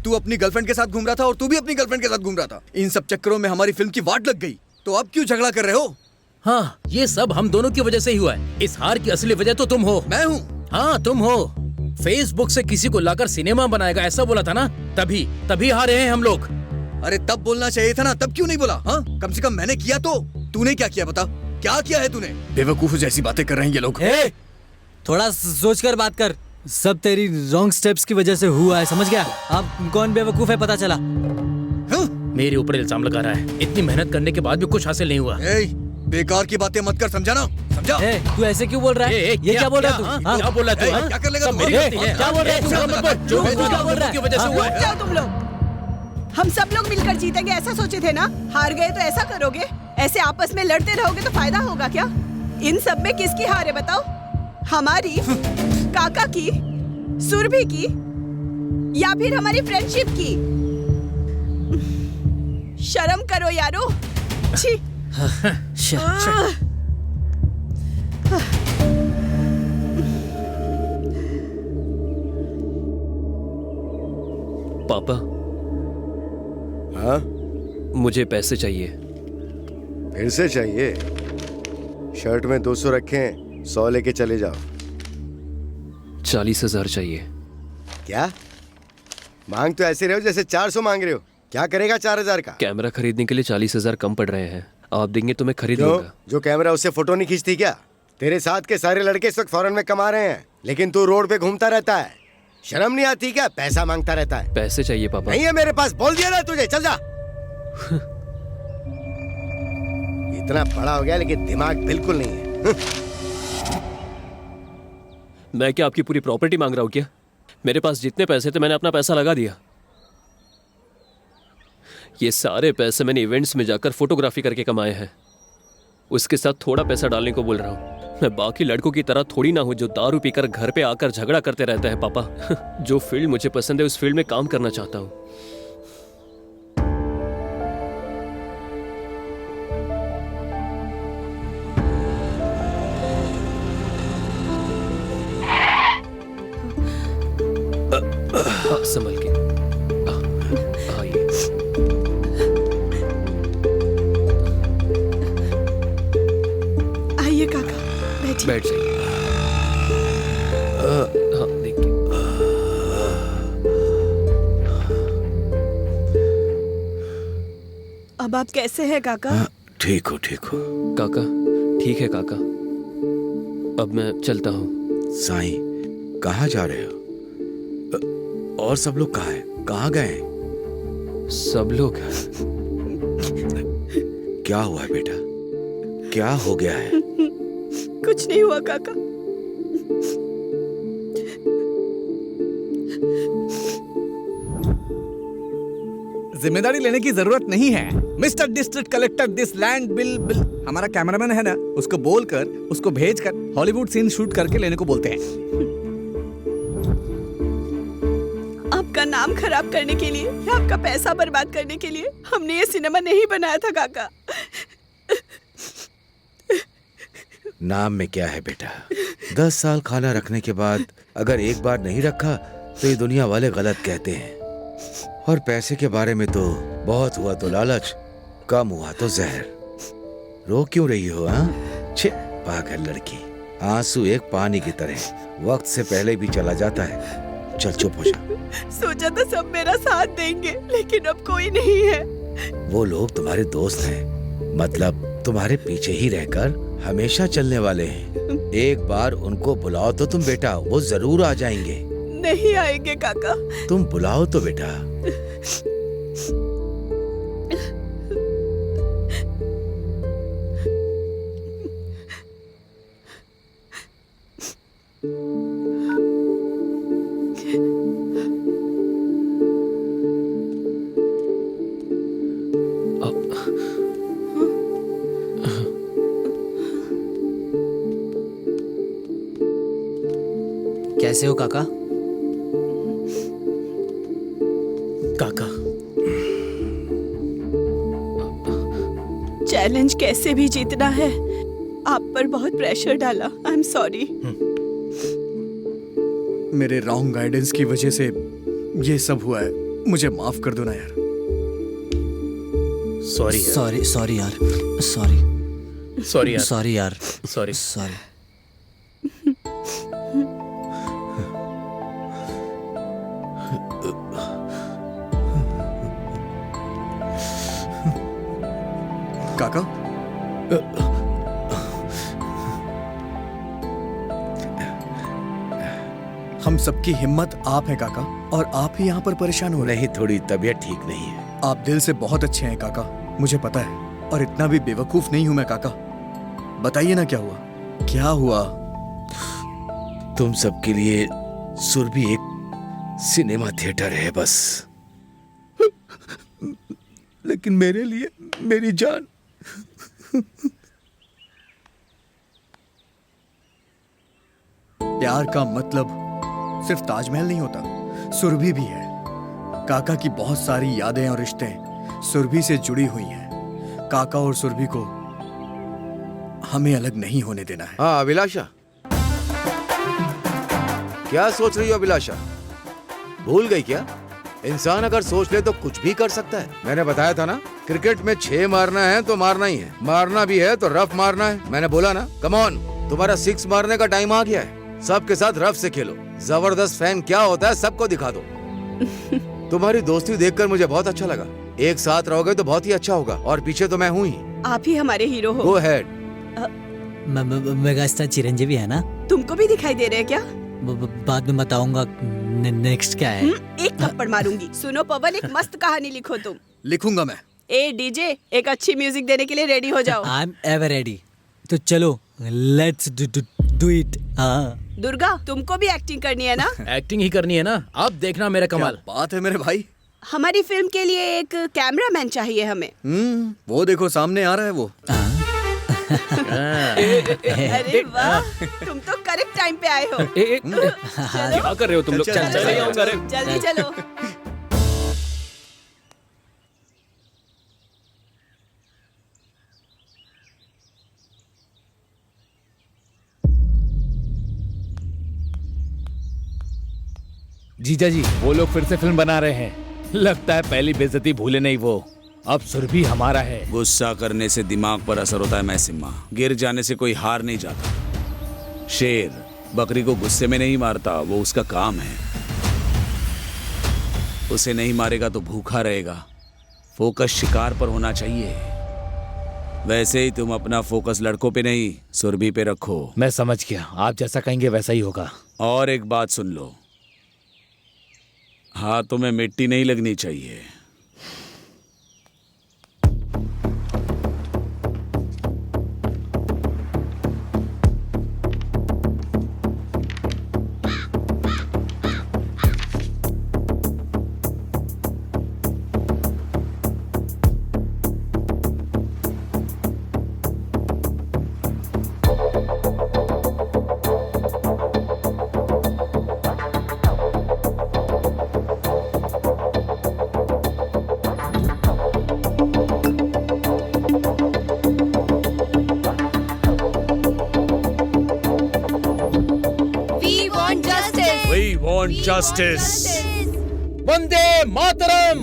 तू अपनी गर्लफ्रेंड के साथ घूम रहा था और तू भी अपनी गर्लफ्रेंड के साथ घूम रहा था। इन सब चक्करों में हमारी फिल्म की वाट लग गई, तो अब क्यों झगड़ा कर रहे हो? हाँ, ये सब हम दोनों की वजह से ही हुआ है। इस हार की असली वजह तो तुम हो। मैं हूँ? हाँ तुम हो। फेसबुक से किसी को लाकर सिनेमा बनाएगा ऐसा बोला था ना, तभी हारे हैं हम लोग। अरे तब बोलना चाहिए था ना, तब क्यों नहीं बोला? हाँ, कम से कम मैंने किया तो। तूने क्या किया बता? क्या किया है तूने? बेवकूफ जैसी बातें कर रहे हैं ये लोग। थोड़ा सोच कर बात कर। सब तेरी रॉन्ग स्टेप्स की वजह से हुआ है, समझ गया? अब कौन बेवकूफ है पता चला। मेरे ऊपर इल्जाम लगा रहा है। इतनी मेहनत करने के बाद भी कुछ हासिल नहीं हुआ। बेकार की बातें मत कर, समझा ना? समझा? तू ऐसे क्यों बोल रहा है? ये क्या बोल रहा है तू? क्या बोल रहा है तू? क्या कर लेगा? क्या बोल रहा है? क्या बोल रहा है? की वजह से हुआ है। जाओ तुम लोग, हम सब लोग मिलकर जीतेंगे ऐसा सोचे थे ना? हार गए तो ऐसा करोगे? ऐसे आपस में लड़ते रहोगे तो फायदा होगा क्या? इन सब में किसकी हार है बताओ? हमारी, काका की, सुरभि की, या फिर हमारी फ्रेंडशिप की? शर्म करो यारो। छी। पापा। हाँ? मुझे पैसे चाहिए। फिर से चाहिए? शर्ट में 200 रखे हैं, 100 लेके चले जाओ। 40,000 चाहिए। क्या मांग तो ऐसे रहे हो जैसे 400 मांग रहे हो। क्या करेगा 4,000 का? कैमरा खरीदने के लिए 40,000 कम पड़ रहे हैं, आप देंगे तो मैं खरीद लूंगा। जो कैमरा उससे फोटो नहीं खींचती क्या? तेरे साथ के सारे लड़के इस वक्त फॉरेन में कमा रहे हैं, लेकिन तू रोड पे घूमता रहता है। शर्म नहीं आती क्या? पैसा मांगता रहता है। पैसे चाहिए पापा। नहीं है मेरे पास, बोल दिया ना तुझे, चल जा। इतना बड़ा हो गया लेकिन दिमाग बिल्कुल नहीं है। मैं क्या आपकी पूरी प्रॉपर्टी मांग रहा हूँ क्या? मेरे पास जितने पैसे थे मैंने अपना पैसा लगा दिया। ये सारे पैसे मैंने इवेंट्स में जाकर फोटोग्राफी करके कमाए हैं। उसके साथ थोड़ा पैसा डालने को बोल रहा हूँ। मैं बाकी लड़कों की तरह थोड़ी ना हूँ जो दारू पीकर घर पे आकर झगड़ा करते रहते हैं पापा। जो फील्ड मुझे पसंद है उस फील्ड में काम करना चाहता हूँ। संभल के आइए। आइए काका, बैठिए। बैठ जाइए। हाँ देखिए। अब आप कैसे हैं काका? ठीक हो काका ठीक है काका। अब मैं चलता हूँ। साईं, कहाँ जा रहे हो? और सब लोग कहाँ हैं? कहाँ गए? सब लोग? क्या हुआ है बेटा? क्या हो गया है? कुछ नहीं हुआ काका। जिम्मेदारी लेने की जरूरत नहीं है mister district collector. This land bill हमारा कैमरामैन है ना, उसको बोलकर, उसको भेजकर हॉलीवुड सीन शूट करके लेने को बोलते हैं। आपका नाम खराब करने के लिए, आपका पैसा बर्बाद करने के लिए हमने ये सिनेमा नहीं बनाया था काका। नाम में क्या है बेटा? 10 साल खाना रखने के बाद अगर एक बार नहीं रखा तो ये दुनिया वाले गलत कहते हैं। और पैसे के बारे में तो बहुत हुआ तो लालच, कम हुआ तो जहर। रो क्यों रही हो? हाँ, छे पागल लड़की। आंसू एक पानी की तरह वक्त से पहले भी चला जाता है। चल चुप हो जा। सोचा था सब मेरा साथ देंगे, लेकिन अब कोई नहीं है। वो लोग तुम्हारे दोस्त हैं, मतलब तुम्हारे पीछे ही रहकर हमेशा चलने वाले हैं। एक बार उनको बुलाओ तो तुम बेटा, वो जरूर आ जाएंगे। नहीं आएंगे काका। तुम बुलाओ तो बेटा। कैसे हो काका? काका चैलेंज कैसे भी जीतना है, आप पर बहुत प्रेशर डाला। I am sorry. मेरे रॉन्ग गाइडेंस की वजह से ये सब हुआ है, मुझे माफ कर दो ना यार। सॉरी सॉरी सॉरी यार, सॉरी सॉरी यार, सॉरी यार, सॉरी सॉरी। काका, हम सबकी हिम्मत आप हैं काका, और आप ही यहाँ पर परेशान हो रहे हैं। नहीं, थोड़ी तबीयत ठीक नहीं है। आप दिल से बहुत अच्छे हैं काका, मुझे पता है, और इतना भी बेवकूफ नहीं हूं मैं काका। बताइए ना क्या हुआ, क्या हुआ? तुम सबके लिए सुरभि एक सिनेमा थिएटर है बस, लेकिन मेरे लिए मेरी जान। प्यार का मतलब सिर्फ ताजमहल नहीं होता, सुरभि भी है। काका की बहुत सारी यादें और रिश्ते सुरभि से जुड़ी हुई हैं। काका और सुरभि को हमें अलग नहीं होने देना है। हाँ अभिलाषा, क्या सोच रही हो अभिलाषा? भूल गई क्या? इंसान अगर सोच ले तो कुछ भी कर सकता है। मैंने बताया था ना, क्रिकेट में 6 मारना है तो मारना ही है, मारना भी है तो रफ मारना है। मैंने बोला ना, कम ऑन, तुम्हारा 6 मारने का टाइम आ गया है। सबके साथ रफ से खेलो। जबरदस्त फैन क्या होता है सबको दिखा दो। तुम्हारी दोस्ती देखकर मुझे बहुत अच्छा लगा। एक साथ रहोगे तो बहुत ही अच्छा होगा, और पीछे तो मैं हूँ ही। आप ही हमारे हीरो हो। गो हेड। मेगास्टार चिरंजीवी है ना? तुमको भी दिखाई दे रहे हैं क्या? बाद में बताऊंगा। नेक्स्ट क्या है? एक थप्पड़ मारूंगी। सुनो पवन, एक मस्त कहानी लिखो तुम। लिखूंगा मैं। ए डीजे, एक अच्छी म्यूजिक देने के लिए रेडी हो जाओ। I am ever ready. तो चलो, लेट्स डू इट। हाँ दुर्गा, तुमको भी एक्टिंग करनी है ना? एक्टिंग ही करनी है ना, अब देखना मेरा कमाल। बात है मेरे भाई। हमारी फिल्म के लिए एक कैमरामैन चाहिए हमें। वो देखो सामने आ रहा है वो। अरे वाह, तुम तो करेक्ट टाइम पे आए हो। क्या कर रहे हो तुम लोग? जल्दी चलो। जीजा जी, वो लोग फिर से फिल्म बना रहे हैं। लगता है पहली बेइज्जती भूले नहीं वो। अब सुरभि हमारा है। गुस्सा करने से दिमाग पर असर होता है मैसिमा, गिर जाने से कोई हार नहीं जाता। शेर बकरी को गुस्से में नहीं मारता, वो उसका काम है। उसे नहीं मारेगा तो भूखा रहेगा। फोकस शिकार पर होना चाहिए। वैसे ही तुम अपना फोकस लड़कों पे नहीं, सुरभि पे रखो। मैं समझ गया, आप जैसा कहेंगे वैसा ही होगा। और एक बात सुन लो, हाथों में मिट्टी नहीं लगनी चाहिए। Justice. वंदे मातरम।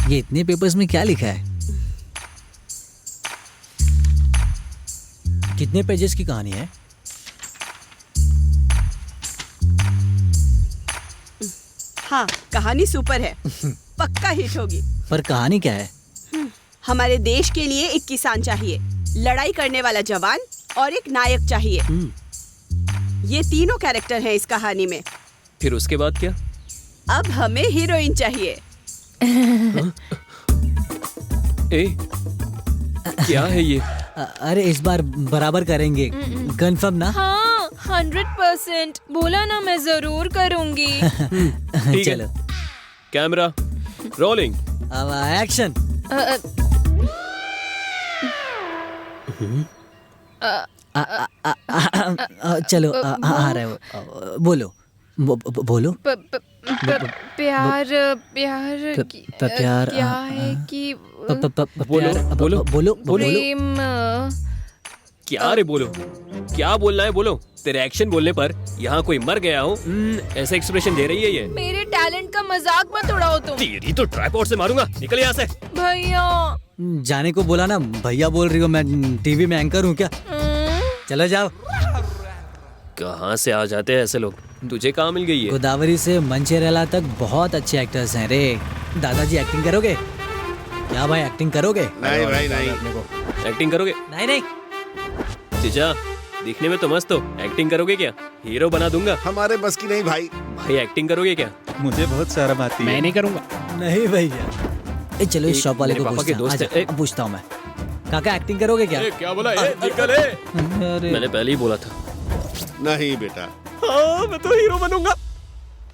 ये इतने पेपर्स में क्या लिखा है? कितने पेजेस की कहानी है? हाँ, कहानी सुपर है, पक्का हिट होगी। पर कहानी क्या है? हमारे देश के लिए एक किसान चाहिए, लड़ाई करने वाला जवान और एक नायक चाहिए। ये तीनों कैरेक्टर हैं इस कहानी में। फिर उसके बाद क्या? अब हमें हीरोइन चाहिए। ए, क्या है ये? अरे इस बार बराबर करेंगे, कंफर्म ना? हाँ 100%। बोला ना मैं जरूर करूंगी। ठीक है। Camera rolling. अब एक्शन। चलो आ रहे हो, बोलो बोलो। प्यार प्यार प्यार क्या है कि बोलो बोलो प्रेम। क्या रे बोलो, क्या बोलना है बोलो। तेरे एक्शन बोलने पर यहाँ कोई मर गया हो ऐसा एक्सप्रेशन दे रही है ये। मेरे टैलेंट का मजाक मत उड़ाओ तुम। तेरी तो ट्राइपॉड से मारूंगा, निकल यहाँ से। भैया जाने को बोला ना, भैया बोल रही हो, मैं टीवी में एंकर हूँ क्या? चलो जाओ। कहाँ से आ जाते हैं ऐसे लोग, तुझे कहाँ मिल गई है? गोदावरी से मंचेरेला तक बहुत अच्छे एक्टर्स हैं रे। दादाजी एक्टिंग करोगे क्या भाई? एक्टिंग करोगे? नहीं भाई नहीं। एक्टिंग करोगे? नहीं। चीचा दिखने में तो मस्त हो, एक्टिंग करोगे क्या? हीरो बना दूंगा। हमारे बस की नहीं भाई। भाई एक्टिंग करोगे क्या? मुझे बहुत शर्म आती है। मैं नहीं करूंगा। नहीं भैया। चलो इस शॉप वाले को पूछता हूँ मैं। काका एक्टिंग करोगे क्या? क्या बोला? निकल। मैंने पहले ही बोला था। नहीं बेटा। हाँ, मैं तो हीरो बनूंगा।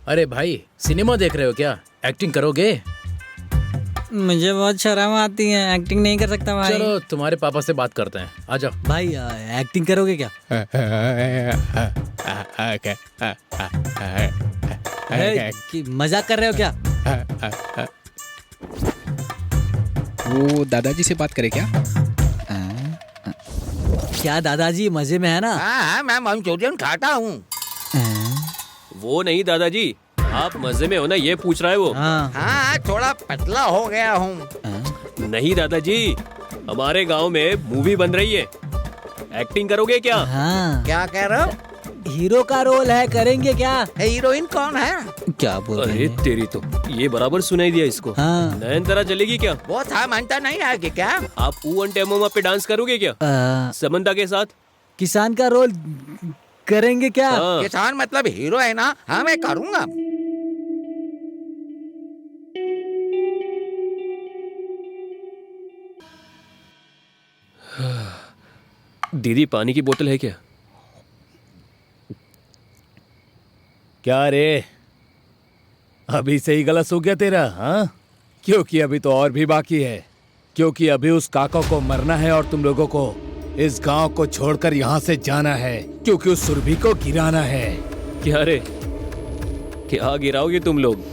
अरे भाई सिनेमा देख रहे हो क्या? एक्टिंग करोगे? मुझे बहुत शर्म आती है, एक्टिंग नहीं कर सकता भाई। चलो तुम्हारे पापा से बात करते हैं, आ जाओ। भाई एक्टिंग करोगे क्या? कि मजाक कर रहे हो क्या? वो दादाजी से बात करे क्या? क्या दादाजी मजे में है ना? हाँ मैं मंचूरियन खाता हूँ। वो नहीं दादाजी, आप मजे में हो ना, ये पूछ रहा है वो। हाँ थोड़ा पतला हो गया हूँ। नहीं दादाजी, हमारे गांव में मूवी बन रही है, एक्टिंग करोगे क्या? हाँ। क्या कह रहे हो? हीरो का रोल है, करेंगे क्या? हीरोइन कौन है? क्या बोल रहे अरे तेरी तो ये बराबर सुनाई दिया इसको। हाँ। नयनतारा चलेगी क्या? वो था मानता नहीं आएगी क्या? आप ऊन टेमोमा पे डांस करोगे क्या? समंता के साथ? किसान का रोल करेंगे क्या? किसान मतलब हीरो है ना? हाँ मैं करूँगा। दीदी पानी की बोतल है क्या? क्या रे, अभी से ही गलत हो गया तेरा? हाँ, क्योंकि अभी तो और भी बाकी है। क्योंकि अभी उस काका को मरना है और तुम लोगों को इस गांव को छोड़कर यहाँ से जाना है, क्योंकि उस सुरभि को गिराना है। क्या रे, क्या गिराओगे तुम लोग?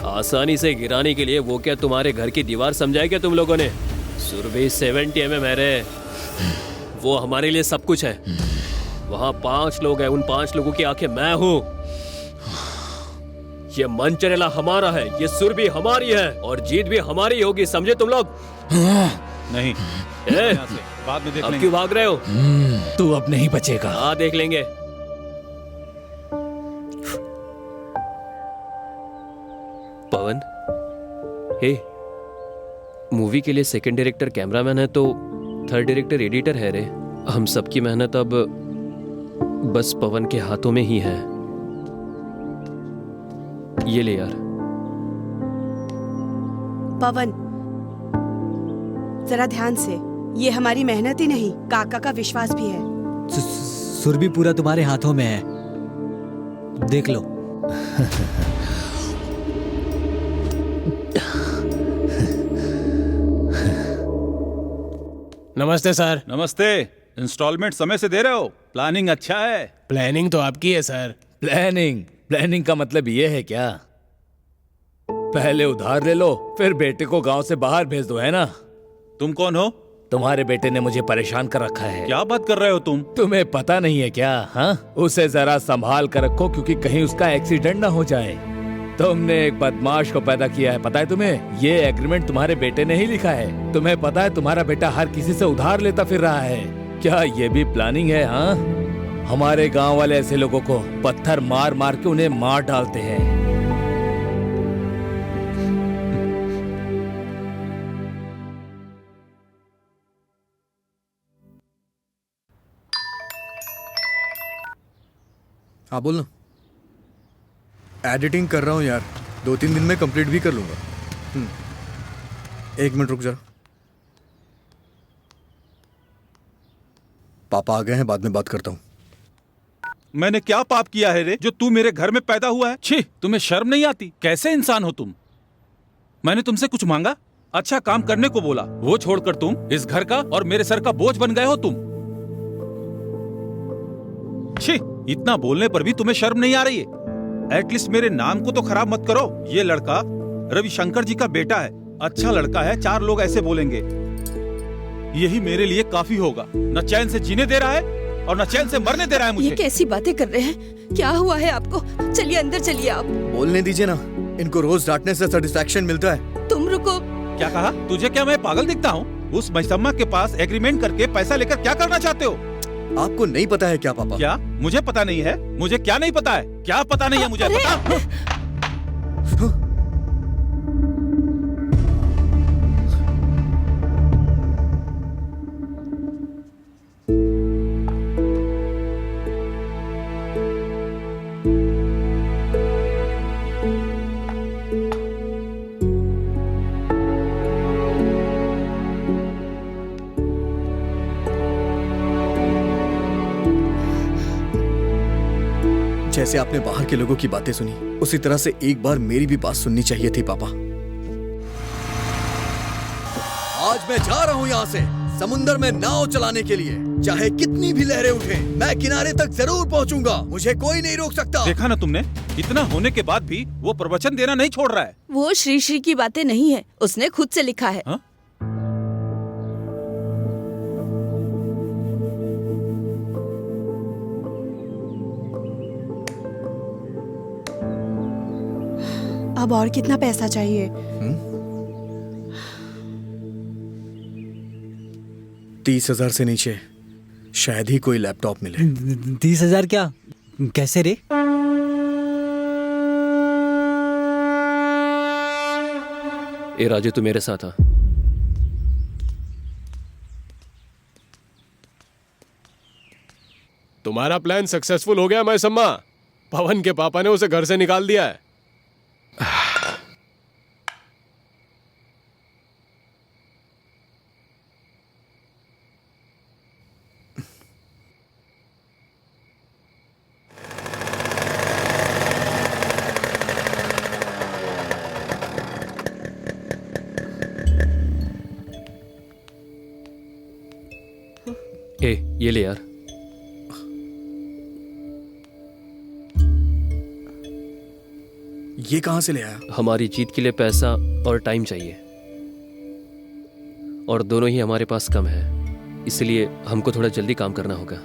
आसानी से गिराने के लिए वो क्या तुम्हारे घर की दीवार समझाया क्या तुम लोगों ने? सुरभि 70 mm है रे, वो हमारे लिए सब कुछ है। वहाँ 5 लोग हैं, उन 5 लोगों की आंखें मैं हूँ। ये मंचरेला हमारा है, ये सुरभि हमारी है और जीत भी हमारी होगी, समझे तुम लोग? नहीं। बाद में देख अब लेंगे। क्यों भाग रहे हो? तू अब नहीं बचेगा। हाँ देख लेंगे। पवन, हे, मूवी के लिए सेकंड डायरेक्टर कैमरामैन है तो थर्ड डायरेक्टर एडिटर है रे। हम सबकी मेहनत अब बस पवन के हाथों में ही है। ये ले यार। पवन, जरा ध्यान से, ये हमारी मेहनत ही नहीं, काका का विश्वास भी है। सुरभि पूरा तुम्हारे हाथों में है, देख लो। नमस्ते सर। नमस्ते। इंस्टॉलमेंट समय से दे रहे हो? प्लानिंग अच्छा है। प्लानिंग तो आपकी है सर। प्लानिंग का मतलब ये है क्या? पहले उधार ले लो, फिर बेटे को गांव से बाहर भेज दो, है ना? तुम कौन हो? तुम्हारे बेटे ने मुझे परेशान कर रखा है। क्या बात कर रहे हो तुम? तुम्हें पता नहीं है क्या? हाँ, उसे जरा संभाल कर रखो, क्योंकि कहीं उसका एक्सीडेंट ना हो जाए। तुमने एक बदमाश को पैदा किया है, पता है तुम्हें? ये एग्रीमेंट तुम्हारे बेटे ने ही लिखा है। तुम्हें पता है तुम्हारा बेटा हर किसी से उधार लेता फिर रहा है। क्या ये भी प्लानिंग है? हाँ, हमारे गांव वाले ऐसे लोगों को पत्थर मार मार के उन्हें मार डालते हैं। हाँ बोल ना। एडिटिंग कर रहा हूँ यार, 2-3 दिन में कंप्लीट भी कर लूंगा। 1 मिनट रुक जरा। पापा आ गए हैं, बाद में बात करता हूँ। मैंने क्या पाप किया है रे जो तू मेरे घर में पैदा हुआ है? छी, तुम्हें शर्म नहीं आती? कैसे इंसान हो तुम? मैंने तुमसे कुछ मांगा? अच्छा काम करने को बोला, वो छोड़कर तुम इस घर का और मेरे सर का बोझ बन गए हो तुम। छी, इतना बोलने पर भी तुम्हें शर्म नहीं आ रही है? एटलीस्ट मेरे नाम को तो खराब मत करो। ये लड़का रविशंकर जी का बेटा है, अच्छा लड़का है, 4 लोग ऐसे बोलेंगे। यही मेरे लिए काफी होगा। न चैन से जीने दे रहा है और न चैन से मरने दे रहा है मुझे। ये कैसी बातें कर रहे हैं? क्या हुआ है आपको? चलिए अंदर चलिए आप। बोलने दीजिए ना, इनको रोज डांटने से सेटिस्फैक्शन मिलता है। तुम रुको। क्या कहा? तुझे क्या मैं पागल दिखता हूँ? उस मैसम्मा के पास एग्रीमेंट करके पैसा लेकर क्या करना चाहते हो? आपको नहीं पता है क्या पापा? क्या मुझे पता नहीं है? मुझे क्या नहीं पता है? क्या पता नहीं है मुझे? बता। जैसे आपने बाहर के लोगों की बातें सुनी, उसी तरह से एक बार मेरी भी बात सुननी चाहिए थी पापा। आज मैं जा रहा हूँ यहाँ से, समुंदर में नाव चलाने के लिए। चाहे कितनी भी लहरें उठे, मैं किनारे तक जरूर पहुँचूंगा। मुझे कोई नहीं रोक सकता। देखा ना तुमने, इतना होने के बाद भी वो प्रवचन देना नहीं छोड़ रहा है। वो श्री श्री की बातें नहीं है, उसने खुद से लिखा है। हा? अब और कितना पैसा चाहिए? 30,000 से नीचे शायद ही कोई लैपटॉप मिले। 30,000 क्या? कैसे रे? ए राजू, तू मेरे साथ आ। तुम्हारा प्लान सक्सेसफुल हो गया मैसम्मा। पवन के पापा ने उसे घर से निकाल दिया है। ए, ये ले यार। ये कहां से ले आया? हमारी जीत के लिए पैसा और टाइम चाहिए, और दोनों ही हमारे पास कम है, इसलिए हमको थोड़ा जल्दी काम करना होगा।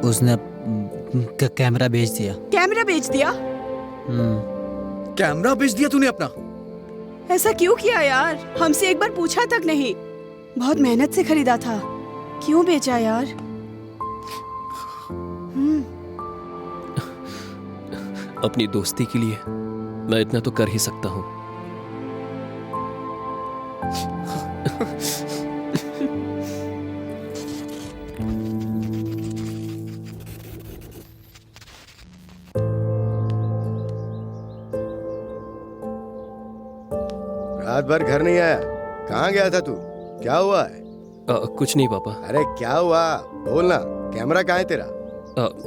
उसने कैमरा बेच दिया। कैमरा बेच दिया? कैमरा बेच दिया तूने अपना? ऐसा क्यों किया यार? हमसे एक बार पूछा तक नहीं। बहुत मेहनत से खरीदा था, क्यों बेचा यार? अपनी दोस्ती के लिए मैं इतना तो कर ही सकता हूँ। रात भर घर नहीं आया, कहाँ गया था तू? क्या हुआ है? कुछ नहीं पापा। अरे क्या हुआ बोलना। कैमरा कहाँ है तेरा?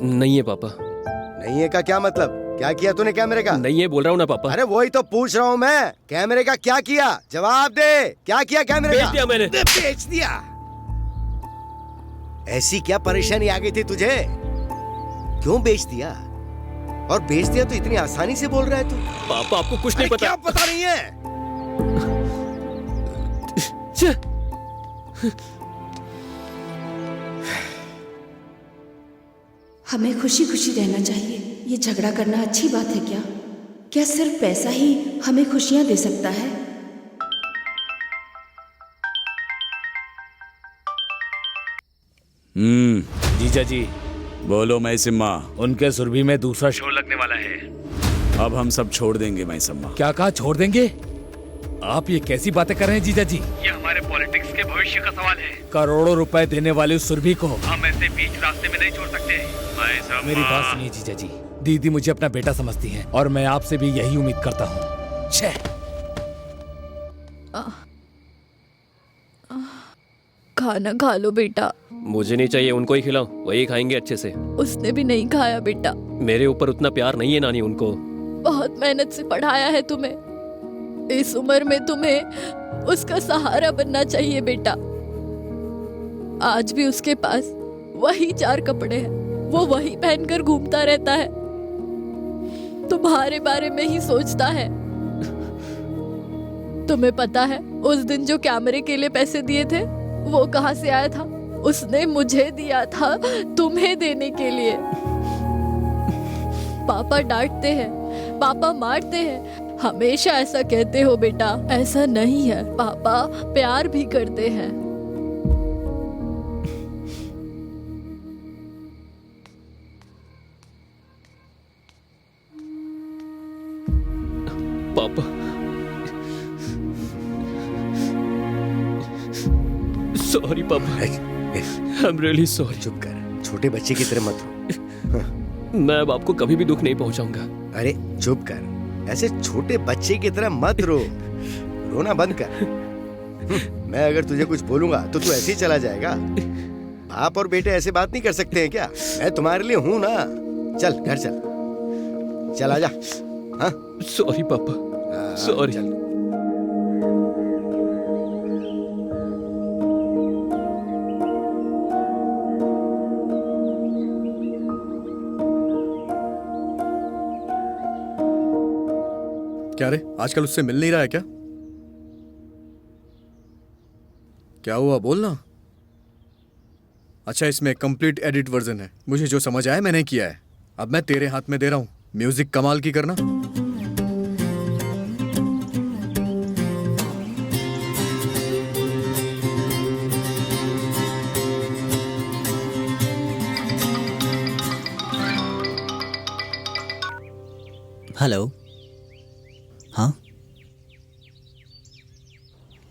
नहीं है पापा। नहीं है का क्या मतलब? क्या किया तूने कैमरे का? नहीं है बोल रहा हूँ ना पापा। अरे वही तो पूछ रहा हूँ मैं, कैमरे का क्या किया? जवाब दे, क्या किया कैमरे का? बेच दिया मैंने। बेच दिया? ऐसी क्या परेशानी आ गई थी तुझे? क्यों बेच दिया? और बेच दिया तो इतनी आसानी से बोल रहा है तू? पापा आपको कुछ नहीं पता। क्या पता नहीं है? हमें खुशी खुशी रहना चाहिए। ये झगड़ा करना अच्छी बात है क्या? क्या सिर्फ पैसा ही हमें खुशियां दे सकता है? जीजा जी। बोलो मैसिम्मा। उनके सुरभि में दूसरा शो लगने वाला है। अब हम सब छोड़ देंगे मैसिम्मा। क्या कहा छोड़ देंगे? आप ये कैसी बातें कर रहे हैं जीजा जी? ये हमारे पॉलिटिक्स के भविष्य का सवाल है। करोड़ों रुपए देने वाले उस सुरभि को हम ऐसे बीच रास्ते में नहीं छोड़ सकते। मेरी बात सुनिए जीजा जी। दीदी मुझे अपना बेटा समझती है और मैं आपसे भी यही उम्मीद करता हूँ। छे। खाना खा लो बेटा। मुझे नहीं चाहिए, उनको ही खिलाओ, वही खाएंगे अच्छे से। उसने भी नहीं खाया बेटा। मेरे ऊपर उतना प्यार नहीं है नानी उनको। बहुत मेहनत से पढ़ाया है तुम्हें। इस उम्र में तुम्हें उसका सहारा बनना चाहिए बेटा। आज भी उसके पास वही 4 कपड़े हैं, वो वही पहनकर घूमता रहता है, तुम्हारे बारे में ही सोचता है। तुम्हें पता है उस दिन जो कैमरे के लिए पैसे दिए थे वो कहाँ से आया था? उसने मुझे दिया था तुम्हें देने के लिए। पापा डांटते हैं, पापा मारते हैं, हमेशा ऐसा कहते हो बेटा। ऐसा नहीं है, पापा प्यार भी करते हैं। पापा सॉरी पापा, आई एम रियली सॉरी। चुप कर, छोटे बच्चे की तरह मत रो। मैं अब आपको कभी भी दुख नहीं पहुंचाऊंगा। अरे चुप कर, ऐसे छोटे बच्चे की तरह मत रो। रोना बंद कर। मैं अगर तुझे कुछ बोलूंगा तो तू ऐसे ही चला जाएगा। बाप और बेटे ऐसे बात नहीं कर सकते हैं क्या? मैं तुम्हारे लिए हूं ना। चल घर चल, चल आजा। हाँ सॉरी पापा, सॉरी। क्या रे, आजकल उससे मिल नहीं रहा है क्या? क्या हुआ, बोलना। अच्छा, इसमें कंप्लीट एडिट वर्जन है। मुझे जो समझ आया मैंने किया है। अब मैं तेरे हाथ में दे रहा हूं, म्यूजिक कमाल की करना। हेलो। हाँ,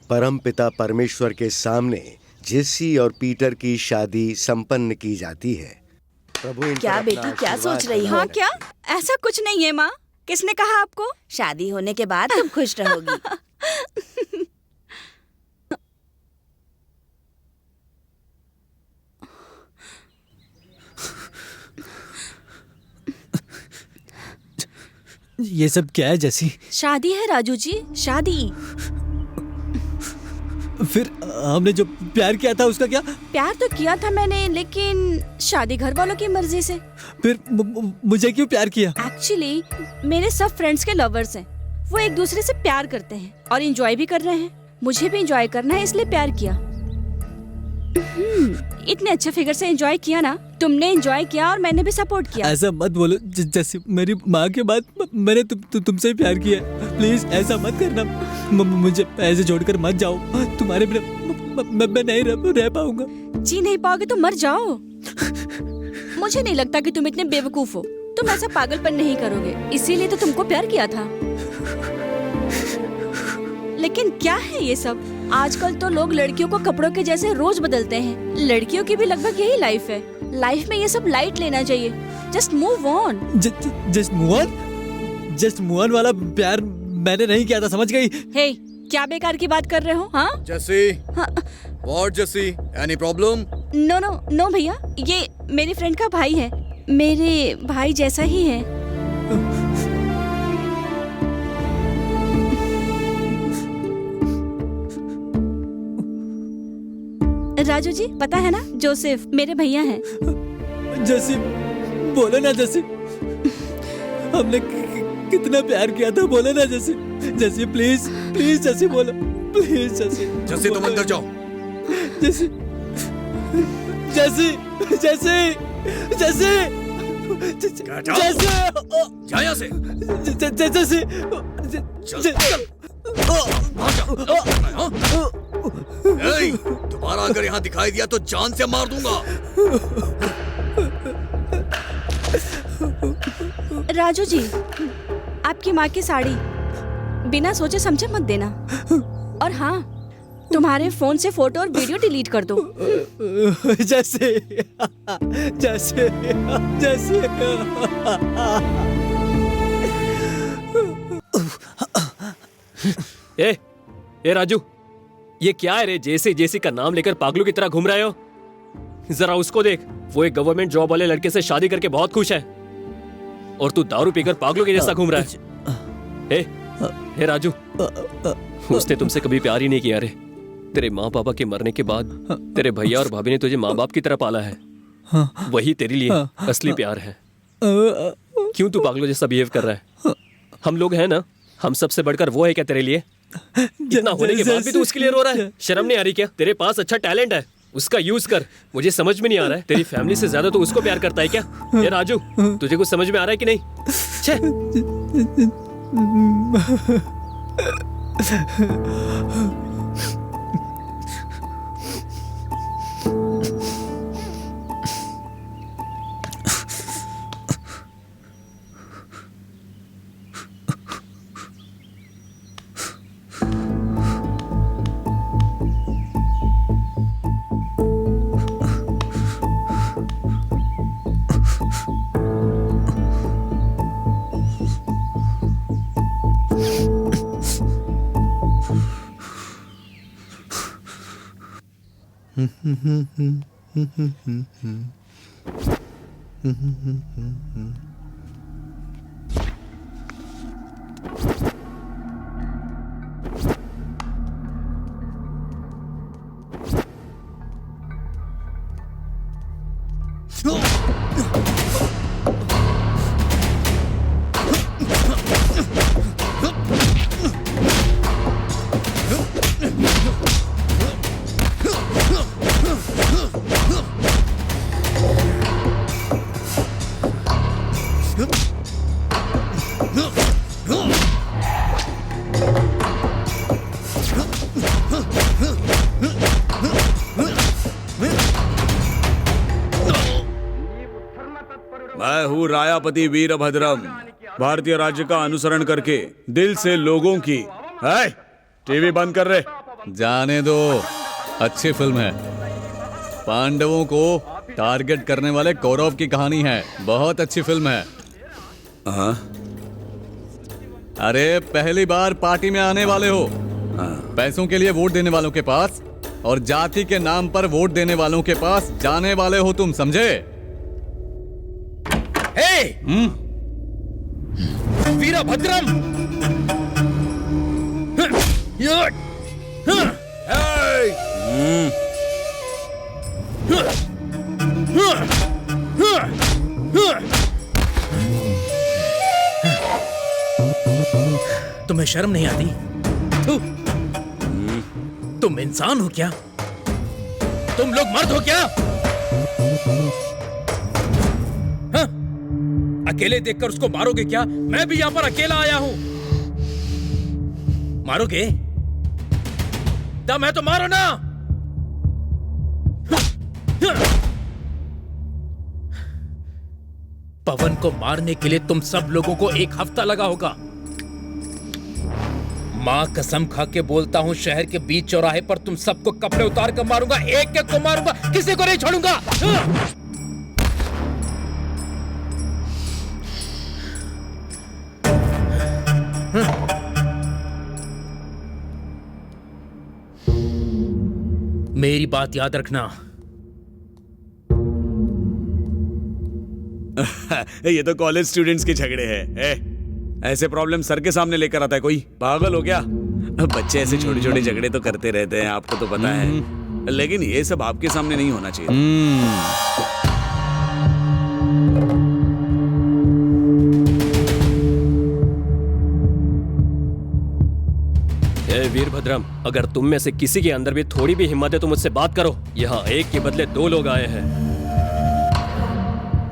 परमपिता परमेश्वर के सामने जेसी और पीटर की शादी संपन्न की जाती है। प्रभु इन क्या पर बेटी, अपना क्या आशीर्वाद सोच रही हो? हाँ क्या? ऐसा कुछ नहीं है माँ। किसने कहा आपको? शादी होने के बाद तुम खुश रहोगी। ये सब क्या है जैसी? शादी है राजू जी, शादी। फिर हमने जो प्यार किया था उसका क्या? प्यार तो किया था मैंने, लेकिन शादी घर वालों की मर्जी से। फिर मुझे क्यों प्यार किया? एक्चुअली मेरे सब फ्रेंड्स के लवर्स हैं। वो एक दूसरे से प्यार करते हैं और एंजॉय भी कर रहे हैं। मुझे भी एंजॉय करना है, इसलिए प्यार किया। इतने अच्छे फिगर से एंजॉय किया ना। तुमने एंजॉय किया और मैंने भी सपोर्ट किया। ऐसा मत बोलो जैसे मेरी माँ के बाद मैंने तुमसे ही प्यार किया। प्लीज ऐसा मत करना। मुझे ऐसे छोड़कर मत जाओ। तुम्हारे बिना मैं नहीं रह पाऊंगा। जी नहीं पाओगे तो मर जाओ। मुझे नहीं लगता कि तुम इतने बेवकूफ हो। तुम ऐसा पागलपन नहीं करोगे, इसीलिए तो तुमको प्यार किया था। लेकिन क्या है ये सब? आजकल तो लोग लड़कियों को कपड़ों के जैसे रोज बदलते हैं। लड़कियों की भी लगभग यही लाइफ है। लाइफ में ये सब लाइट लेना चाहिए। Just move on. Just move on? Just move on वाला प्यार मैंने नहीं किया था, समझ गई? हे, क्या बेकार की बात कर रहे हो? हाँ जैसी, व्हाट जैसी, any problem? No no no भैया, ये मेरी फ्रेंड का भाई है। मेरे भाई जैसा ही है। राजू जी, पता है ना, जोसेफ मेरे भैया हैं। जैसी बोले ना, जैसी हमने कितना प्यार किया था, बोले ना जैसी। जैसी प्लीज प्लीज जैसी बोलो, प्लीज जैसी। जैसी तुम अंदर जाओ। जैसी जैसी जैसी जैसी जैसी जा यहाँ से। जैसी दोबारा अगर यहाँ दिखाई दिया तो जान से मार दूंगा। राजू जी, आपकी माँ की साड़ी बिना सोचे समझे मत देना। और हाँ, तुम्हारे फोन से फोटो और वीडियो डिलीट कर दो। जैसे जैसे जैसे ए राजू, ये क्या है रे? जैसे जेसी का नाम लेकर पागलों की तरह घूम रहे हो। जरा उसको देख, वो एक गवर्नमेंट जॉब वाले लड़के से शादी करके बहुत खुश है, और तू दारू पीकर पागलों के जैसा घूम रहा है। हे राजू, उसने तुमसे कभी प्यार ही नहीं किया रे। तेरे माँ पापा के मरने के बाद तेरे भैया और भाभी ने तुझे माँ बाप की तरह पाला है। वही तेरे लिए असली प्यार है। क्यों तू पागलों जैसा बिहेव कर रहा है? हम लोग हैं ना, हम सबसे बढ़कर वो है क्या तेरे लिए? इतना होने के बाद भी तू उसके लिए रो रहा है? शर्म नहीं आ रही क्या? तेरे पास अच्छा टैलेंट है, उसका यूज कर। मुझे समझ में नहीं आ रहा है, तेरी फैमिली से ज्यादा तो उसको प्यार करता है क्या? ये राजू, तुझे कुछ समझ में आ रहा है कि नहीं? मैं हूँ रायापति वीरभद्रम, भारतीय राज्य का अनुसरण करके दिल से लोगों की। टीवी बंद कर रहे। जाने दो, अच्छी फिल्म है। पांडवों को टारगेट करने वाले कौरव की कहानी है। बहुत अच्छी फिल्म है। हाँ? अरे पहली बार पार्टी में आने वाले हो। पैसों के लिए वोट देने वालों के पास और जाति के नाम पर वोट देने वालों के पास जाने वाले हो तुम, समझे? वीरभद्रम, तुम्हें शर्म नहीं आती? तुम इंसान हो क्या? तुम लोग मर्द हो क्या? हाँ? अकेले देखकर उसको मारोगे क्या? मैं भी यहां पर अकेला आया हूं। मारोगे? दम है तो मारो ना। पवन को मारने के लिए तुम सब लोगों को 1 हफ्ता लगा होगा। मां कसम खा के बोलता हूं, शहर के बीच चौराहे पर तुम सबको कपड़े उतार कर मारूंगा, एक एक को मारूंगा, किसी को नहीं छोड़ूंगा। मेरी बात याद रखना। ये तो कॉलेज स्टूडेंट्स के झगड़े हैं। ऐसे प्रॉब्लम सर के सामने लेकर आता है कोई? पागल हो क्या? बच्चे ऐसे छोटे छोटे झगड़े तो करते रहते हैं, आपको तो पता है, लेकिन ये सब आपके सामने नहीं होना चाहिए। वीरभद्रम, अगर तुम में से किसी के अंदर भी थोड़ी भी हिम्मत है तो मुझसे बात करो। यहाँ एक के बदले 2 लोग आए हैं।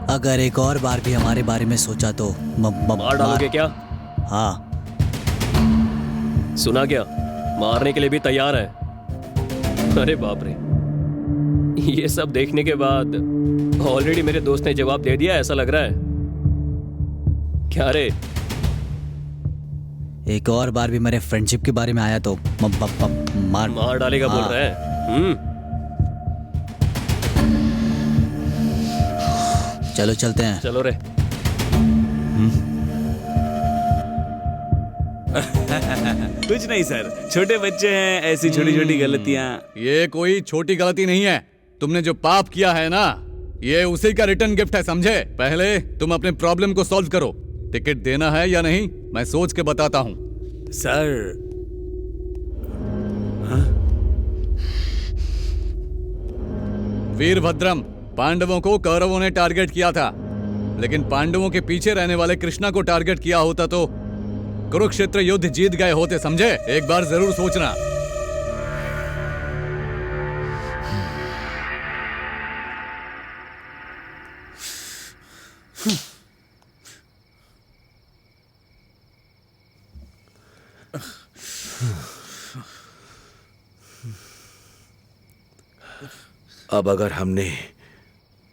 अगर एक और बार भी हमारे बारे में सोचा तो मार डालोगे क्या? हाँ। सुना क्या? मारने के लिए भी तैयार है। अरे बाप रे, ये सब देखने के बाद ऑलरेडी मेरे दोस्त ने जवाब दे दिया, ऐसा लग रहा है। क्या रे? एक और बार भी मेरे फ्रेंडशिप के बारे में आया तो मार डालेगा बोल रहा है। चलो चलते हैं। चलो रे। कुछ नहीं सर, छोटे बच्चे हैं, ऐसी छोटी छोटी गलतियां। ये कोई छोटी गलती नहीं है। तुमने जो पाप किया है ना, ये उसी का रिटर्न गिफ्ट है, समझे? पहले तुम अपने प्रॉब्लम को सॉल्व करो। टिकट देना है या नहीं, मैं सोच के बताता हूँ। सर वीरभद्रम, पांडवों को कौरवों ने टारगेट किया था, लेकिन पांडवों के पीछे रहने वाले कृष्णा को टारगेट किया होता तो कुरुक्षेत्र युद्ध जीत गए होते, समझे? एक बार जरूर सोचना। अब अगर हमने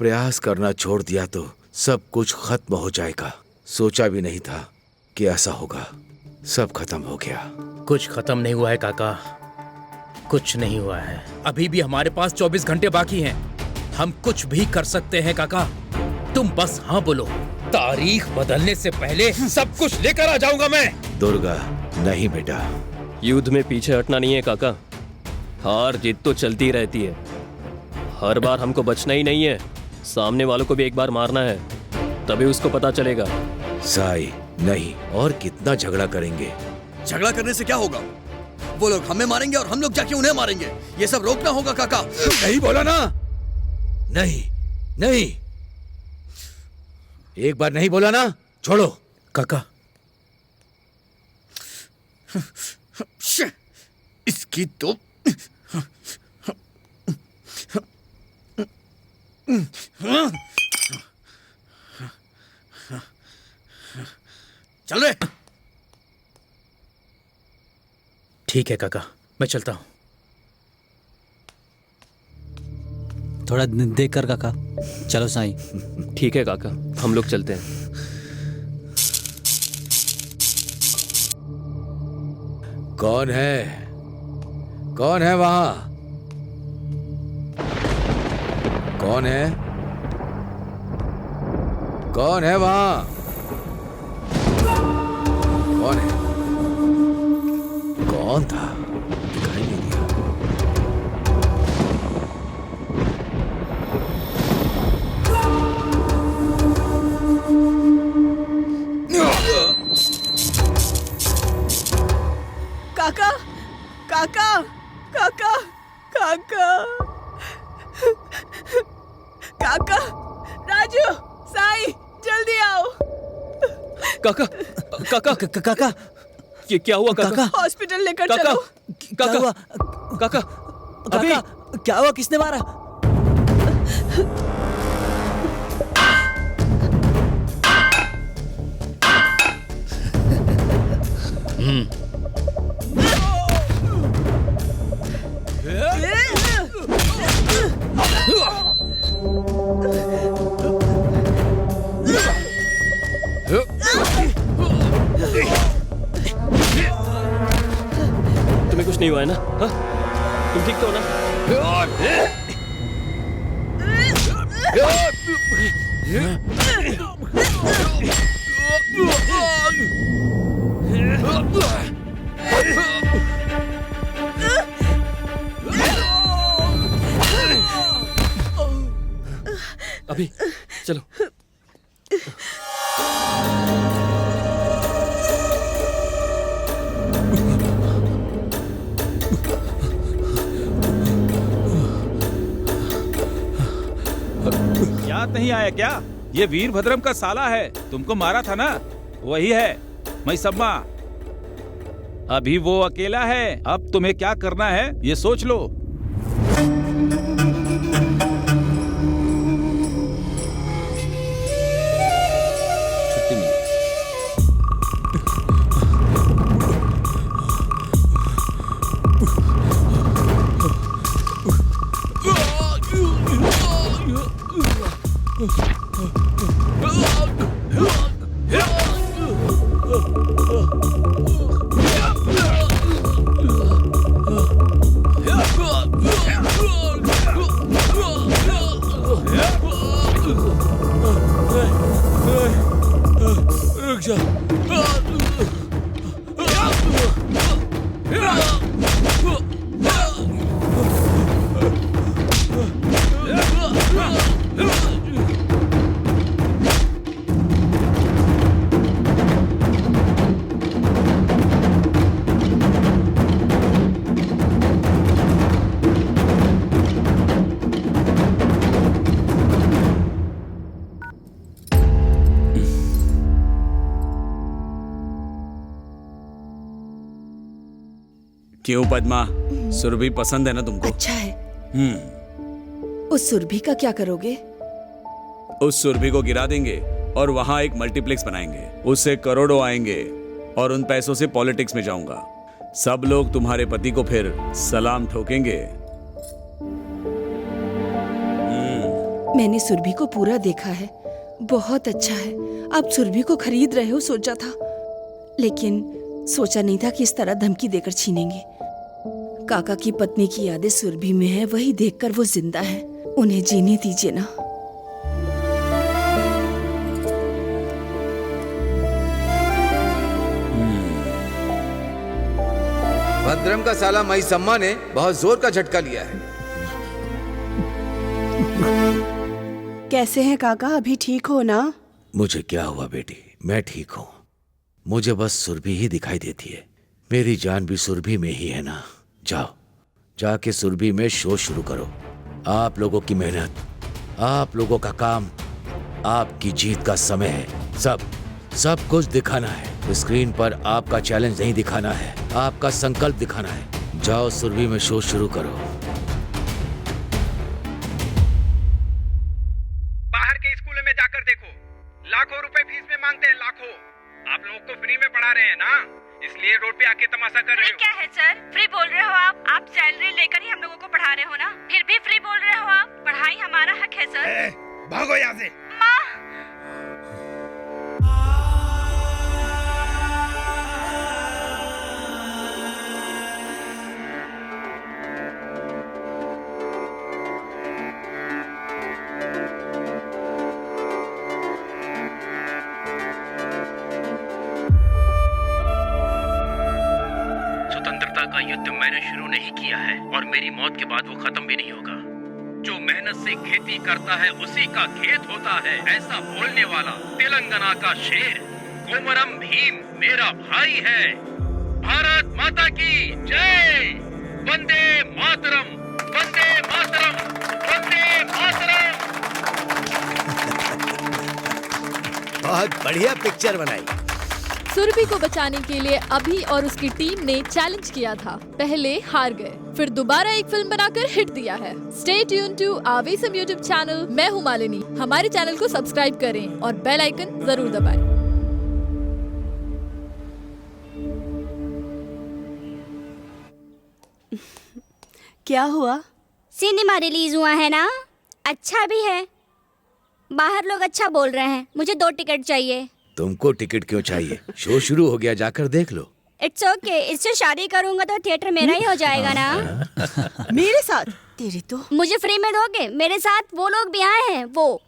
प्रयास करना छोड़ दिया तो सब कुछ खत्म हो जाएगा। सोचा भी नहीं था कि ऐसा होगा। सब खत्म हो गया। कुछ खत्म नहीं हुआ है काका, कुछ नहीं हुआ है। अभी भी हमारे पास 24 घंटे बाकी हैं। हम कुछ भी कर सकते हैं काका, तुम बस हाँ बोलो। तारीख बदलने से पहले सब कुछ लेकर आ जाऊंगा मैं। दुर्गा, नहीं बेटा। युद्ध में पीछे हटना नहीं है काका। हार जीत तो चलती रहती है। हर बार हमको बचना ही नहीं है, सामने वालों को भी एक बार मारना है, तभी उसको पता चलेगा। साई, नहीं। और कितना झगड़ा करेंगे? झगड़ा करने से क्या होगा? वो लोग हमें मारेंगे और हम लोग जाके उन्हें मारेंगे। ये सब रोकना होगा काका। नहीं बोला ना? नहीं नहीं, एक बार नहीं बोला ना? छोड़ो काका। इसकी तो चल रे। ठीक है काका, मैं चलता हूँ। थोड़ा देख कर काका। चलो साईं। ठीक है काका, हम लोग चलते हैं। कौन है? कौन है वहां? कौन है? कौन है वहां? कौन है? कौन था? दिखाई नहीं दिया। काका, काका, काका, काका, काका, राजू, साई, जल्दी आओ। काका, काका, काका, ये क्या हुआ काका? हॉस्पिटल लेकर काका, चलो। काका, हुआ? काका, अभी क्या हुआ? किसने मारा? तुम्हें कुछ नहीं हुआ है ना? हाँ? तुम ठीक तो हो ना? अभी चलो। याद नहीं आया क्या? ये वीरभद्रम का साला है, तुमको मारा था ना? वही है मैसम्मा। अभी वो अकेला है। अब तुम्हें क्या करना है ये सोच लो। छुट्टी मिली। रुक जा। क्यों पद्मा, सुरभि पसंद है ना तुमको? अच्छा है। उस सुरभि का क्या करोगे? उस सुरभि को गिरा देंगे और वहां एक मल्टीप्लेक्स बनाएंगे। उससे करोड़ों आएंगे और उन पैसों से पॉलिटिक्स में जाऊंगा। सब लोग तुम्हारे पति को फिर सलाम ठोकेंगे। मैंने सुरभि को पूरा देखा है, बहुत अच्छा है। आप सुरभि को खरीद रहे हो सोचा था, लेकिन सोचा नहीं था कि इस तरह धमकी देकर छीनेंगे। काका की पत्नी की यादें सुरभि में है, वही देखकर वो जिंदा है। उन्हें जीने दीजिए ना। भद्रम का साला महिसम्मा ने बहुत जोर का झटका लिया है। कैसे हैं काका, अभी ठीक हो ना? मुझे क्या हुआ बेटी, मैं ठीक हूँ। मुझे बस सुरभि ही दिखाई देती है। मेरी जान भी सुरभि में ही है ना। जाओ, जाके सुरभि में शो शुरू करो। आप लोगों की मेहनत, आप लोगों का काम, आपकी जीत का समय है। सब कुछ दिखाना है। स्क्रीन पर आपका चैलेंज नहीं दिखाना है, आपका संकल्प दिखाना है। जाओ सुरभि में शो शुरू करो। बाहर के स्कूलों में जाकर देखो, लाखों रुपए फीस में मांगते हैं, लाखों। आप लोगों को फ्री में पढ़ा रहे हैं ना, इसलिए रोड पे आके तमाशा कर रहे हो। क्या है सर, फ्री बोल रहे हो आप सैलरी लेकर ही हम लोगों को पढ़ा रहे हो ना, फिर भी फ्री बोल रहे हो आप। पढ़ाई हमारा हक है सर। भागो यहाँ से। माँ, स्वतंत्रता का युद्ध मैंने शुरू नहीं किया है और मेरी मौत के बाद वो खत्म भी नहीं होगा। जो मेहनत से खेती करता है उसी का खेत होता है, ऐसा बोलने वाला तेलंगाना का शेर कोमरम भीम मेरा भाई है। भारत माता की जय। वंदे मातरम, वंदे मातरम, वंदे मातरम। बहुत बढ़िया पिक्चर बनाई। सुरभि को बचाने के लिए अभी और उसकी टीम ने चैलेंज किया था। पहले हार गए, फिर दोबारा एक फिल्म बनाकर हिट दिया है। Stay tune to awesome YouTube channel. मैं हूँ मालिनी। हमारे चैनल को सब्सक्राइब करें और बेल आइकन जरूर दबाएं। क्या हुआ? सिनेमा रिलीज हुआ है ना, अच्छा भी है। बाहर लोग अच्छा बोल रहे हैं। मुझे 2 टिकट चाहिए। तुमको टिकट क्यों चाहिए? शो शुरू हो गया, जाकर देख लो। इट्स ओके, इससे शादी करूंगा तो थिएटर मेरा ही हो जाएगा ना। मेरे साथ? तेरी तो। मुझे फ्री में दोगे? मेरे साथ वो लोग भी आए हैं, वो।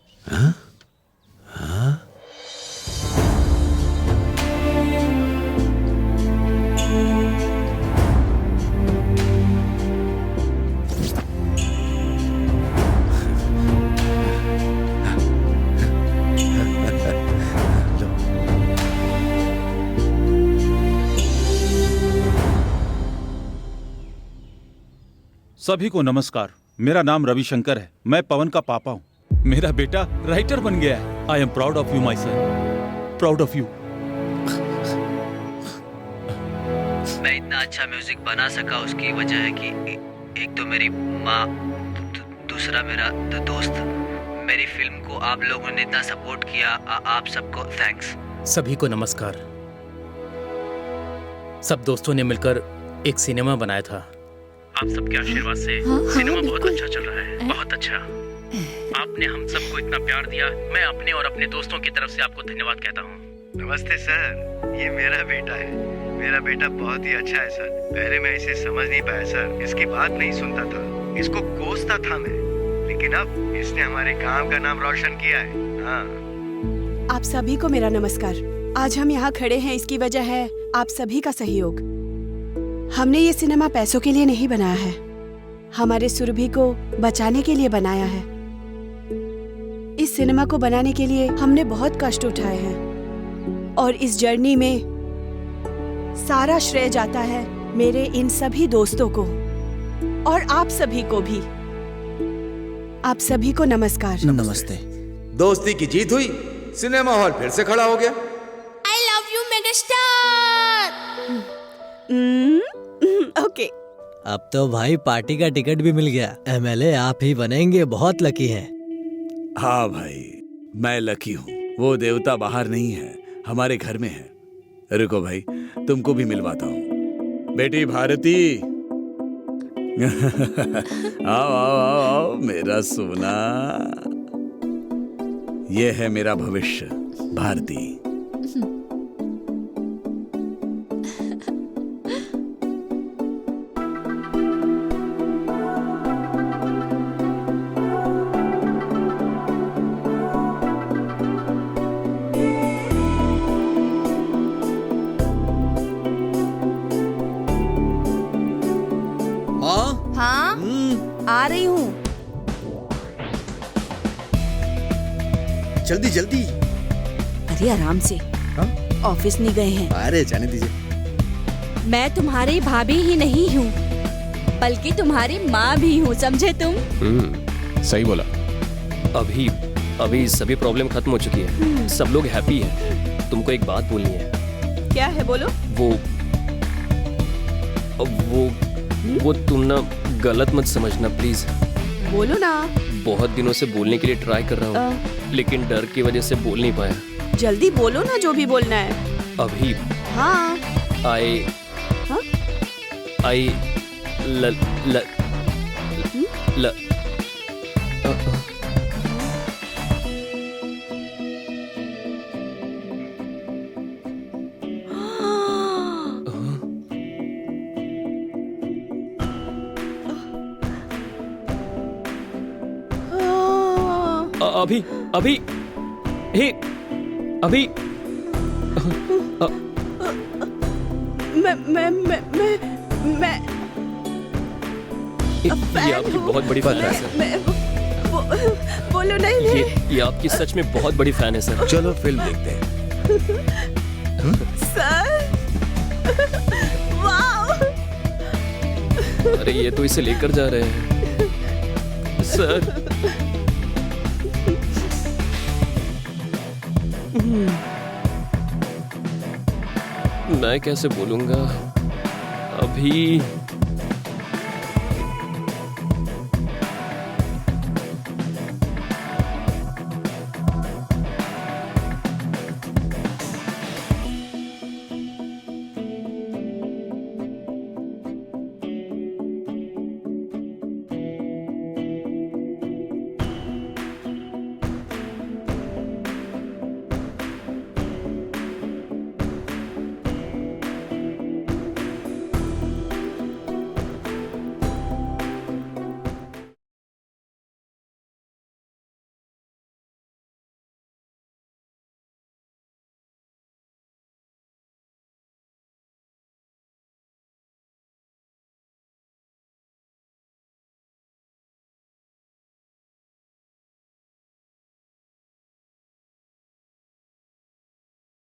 सभी को नमस्कार। मेरा नाम रविशंकर है। मैं पवन का पापा हूँ। मेरा बेटा राइटर बन गया है। I am proud of you my son, proud of you. मैं इतना अच्छा म्यूजिक बना सका उसकी वजह है कि एक तो मेरी माँ, दूसरा मेरा दोस्त। मेरी फिल्म को आप लोगों ने इतना सपोर्ट किया, आप सबको थैंक्स। सभी को नमस्कार। सब दोस्तों ने मिलकर एक सिनेमा बनाया था। आप सबके आशीर्वाद से सिनेमा बहुत अच्छा चल रहा है, बहुत अच्छा। आपने हम सबको इतना प्यार दिया। मैं अपने और अपने दोस्तों की तरफ से आपको धन्यवाद कहता हूँ। नमस्ते सर, ये मेरा बेटा है। मेरा बेटा बहुत ही अच्छा है सर। पहले मैं इसे समझ नहीं पाया सर, इसकी बात नहीं सुनता था, इसको कोसता था मैं, लेकिन अब इसने हमारे गांव का नाम रोशन किया है। हाँ। आप सभी को मेरा नमस्कार। आज हम यहाँ खड़े हैं, इसकी वजह है आप सभी का सहयोग। हमने ये सिनेमा पैसों के लिए नहीं बनाया है, हमारे सुरभि को बचाने के लिए बनाया है। इस सिनेमा को बनाने के लिए हमने बहुत कष्ट उठाए हैं और इस जर्नी में सारा श्रेय जाता है मेरे इन सभी दोस्तों को और आप सभी को भी। आप सभी को नमस्कार। नमस्ते। दोस्ती की जीत हुई, सिनेमा हॉल फिर से खड़ा हो गया। I love you megastar. Okay. अब तो भाई पार्टी का टिकट भी मिल गया। एमएलए आप ही बनेंगे, बहुत लकी हैं। हाँ भाई, मैं लकी हूँ। वो देवता बाहर नहीं है, हमारे घर में है। रुको भाई, तुमको भी मिलवाता हूँ। बेटी भारती आओ आओ आओ आओ मेरा सोना। ये है मेरा भविष्य भारती। हाँ आ रही हूँ। जल्दी जल्दी। अरे आराम से, ऑफिस नहीं गए हैं। अरे जाने दीजिए। मैं तुम्हारी भाभी ही नहीं हूँ, बल्कि तुम्हारी माँ भी हूँ, समझे तुम? सही बोला। अभी अभी सभी प्रॉब्लम खत्म हो चुकी है, सब लोग हैप्पी हैं। तुमको एक बात बोलनी है। क्या है, बोलो। वो तुम ना गलत मत समझना प्लीज। बोलो ना। बहुत दिनों से बोलने के लिए ट्राई कर रहा हूँ, लेकिन डर की वजह से बोल नहीं पाया। जल्दी बोलो ना जो भी बोलना है। अभी हाँ। आई ल ल ल अभी अभी हे अभी मैं ये आपकी बहुत बड़ी फैन है सर। बोलो नहीं। ये आपकी सच में बहुत बड़ी फैन है सर। चलो फिल्म देखते हैं। Sir wow. अरे ये तो इसे लेकर जा रहे हैं सर। मैं कैसे बोलूंगा अभी।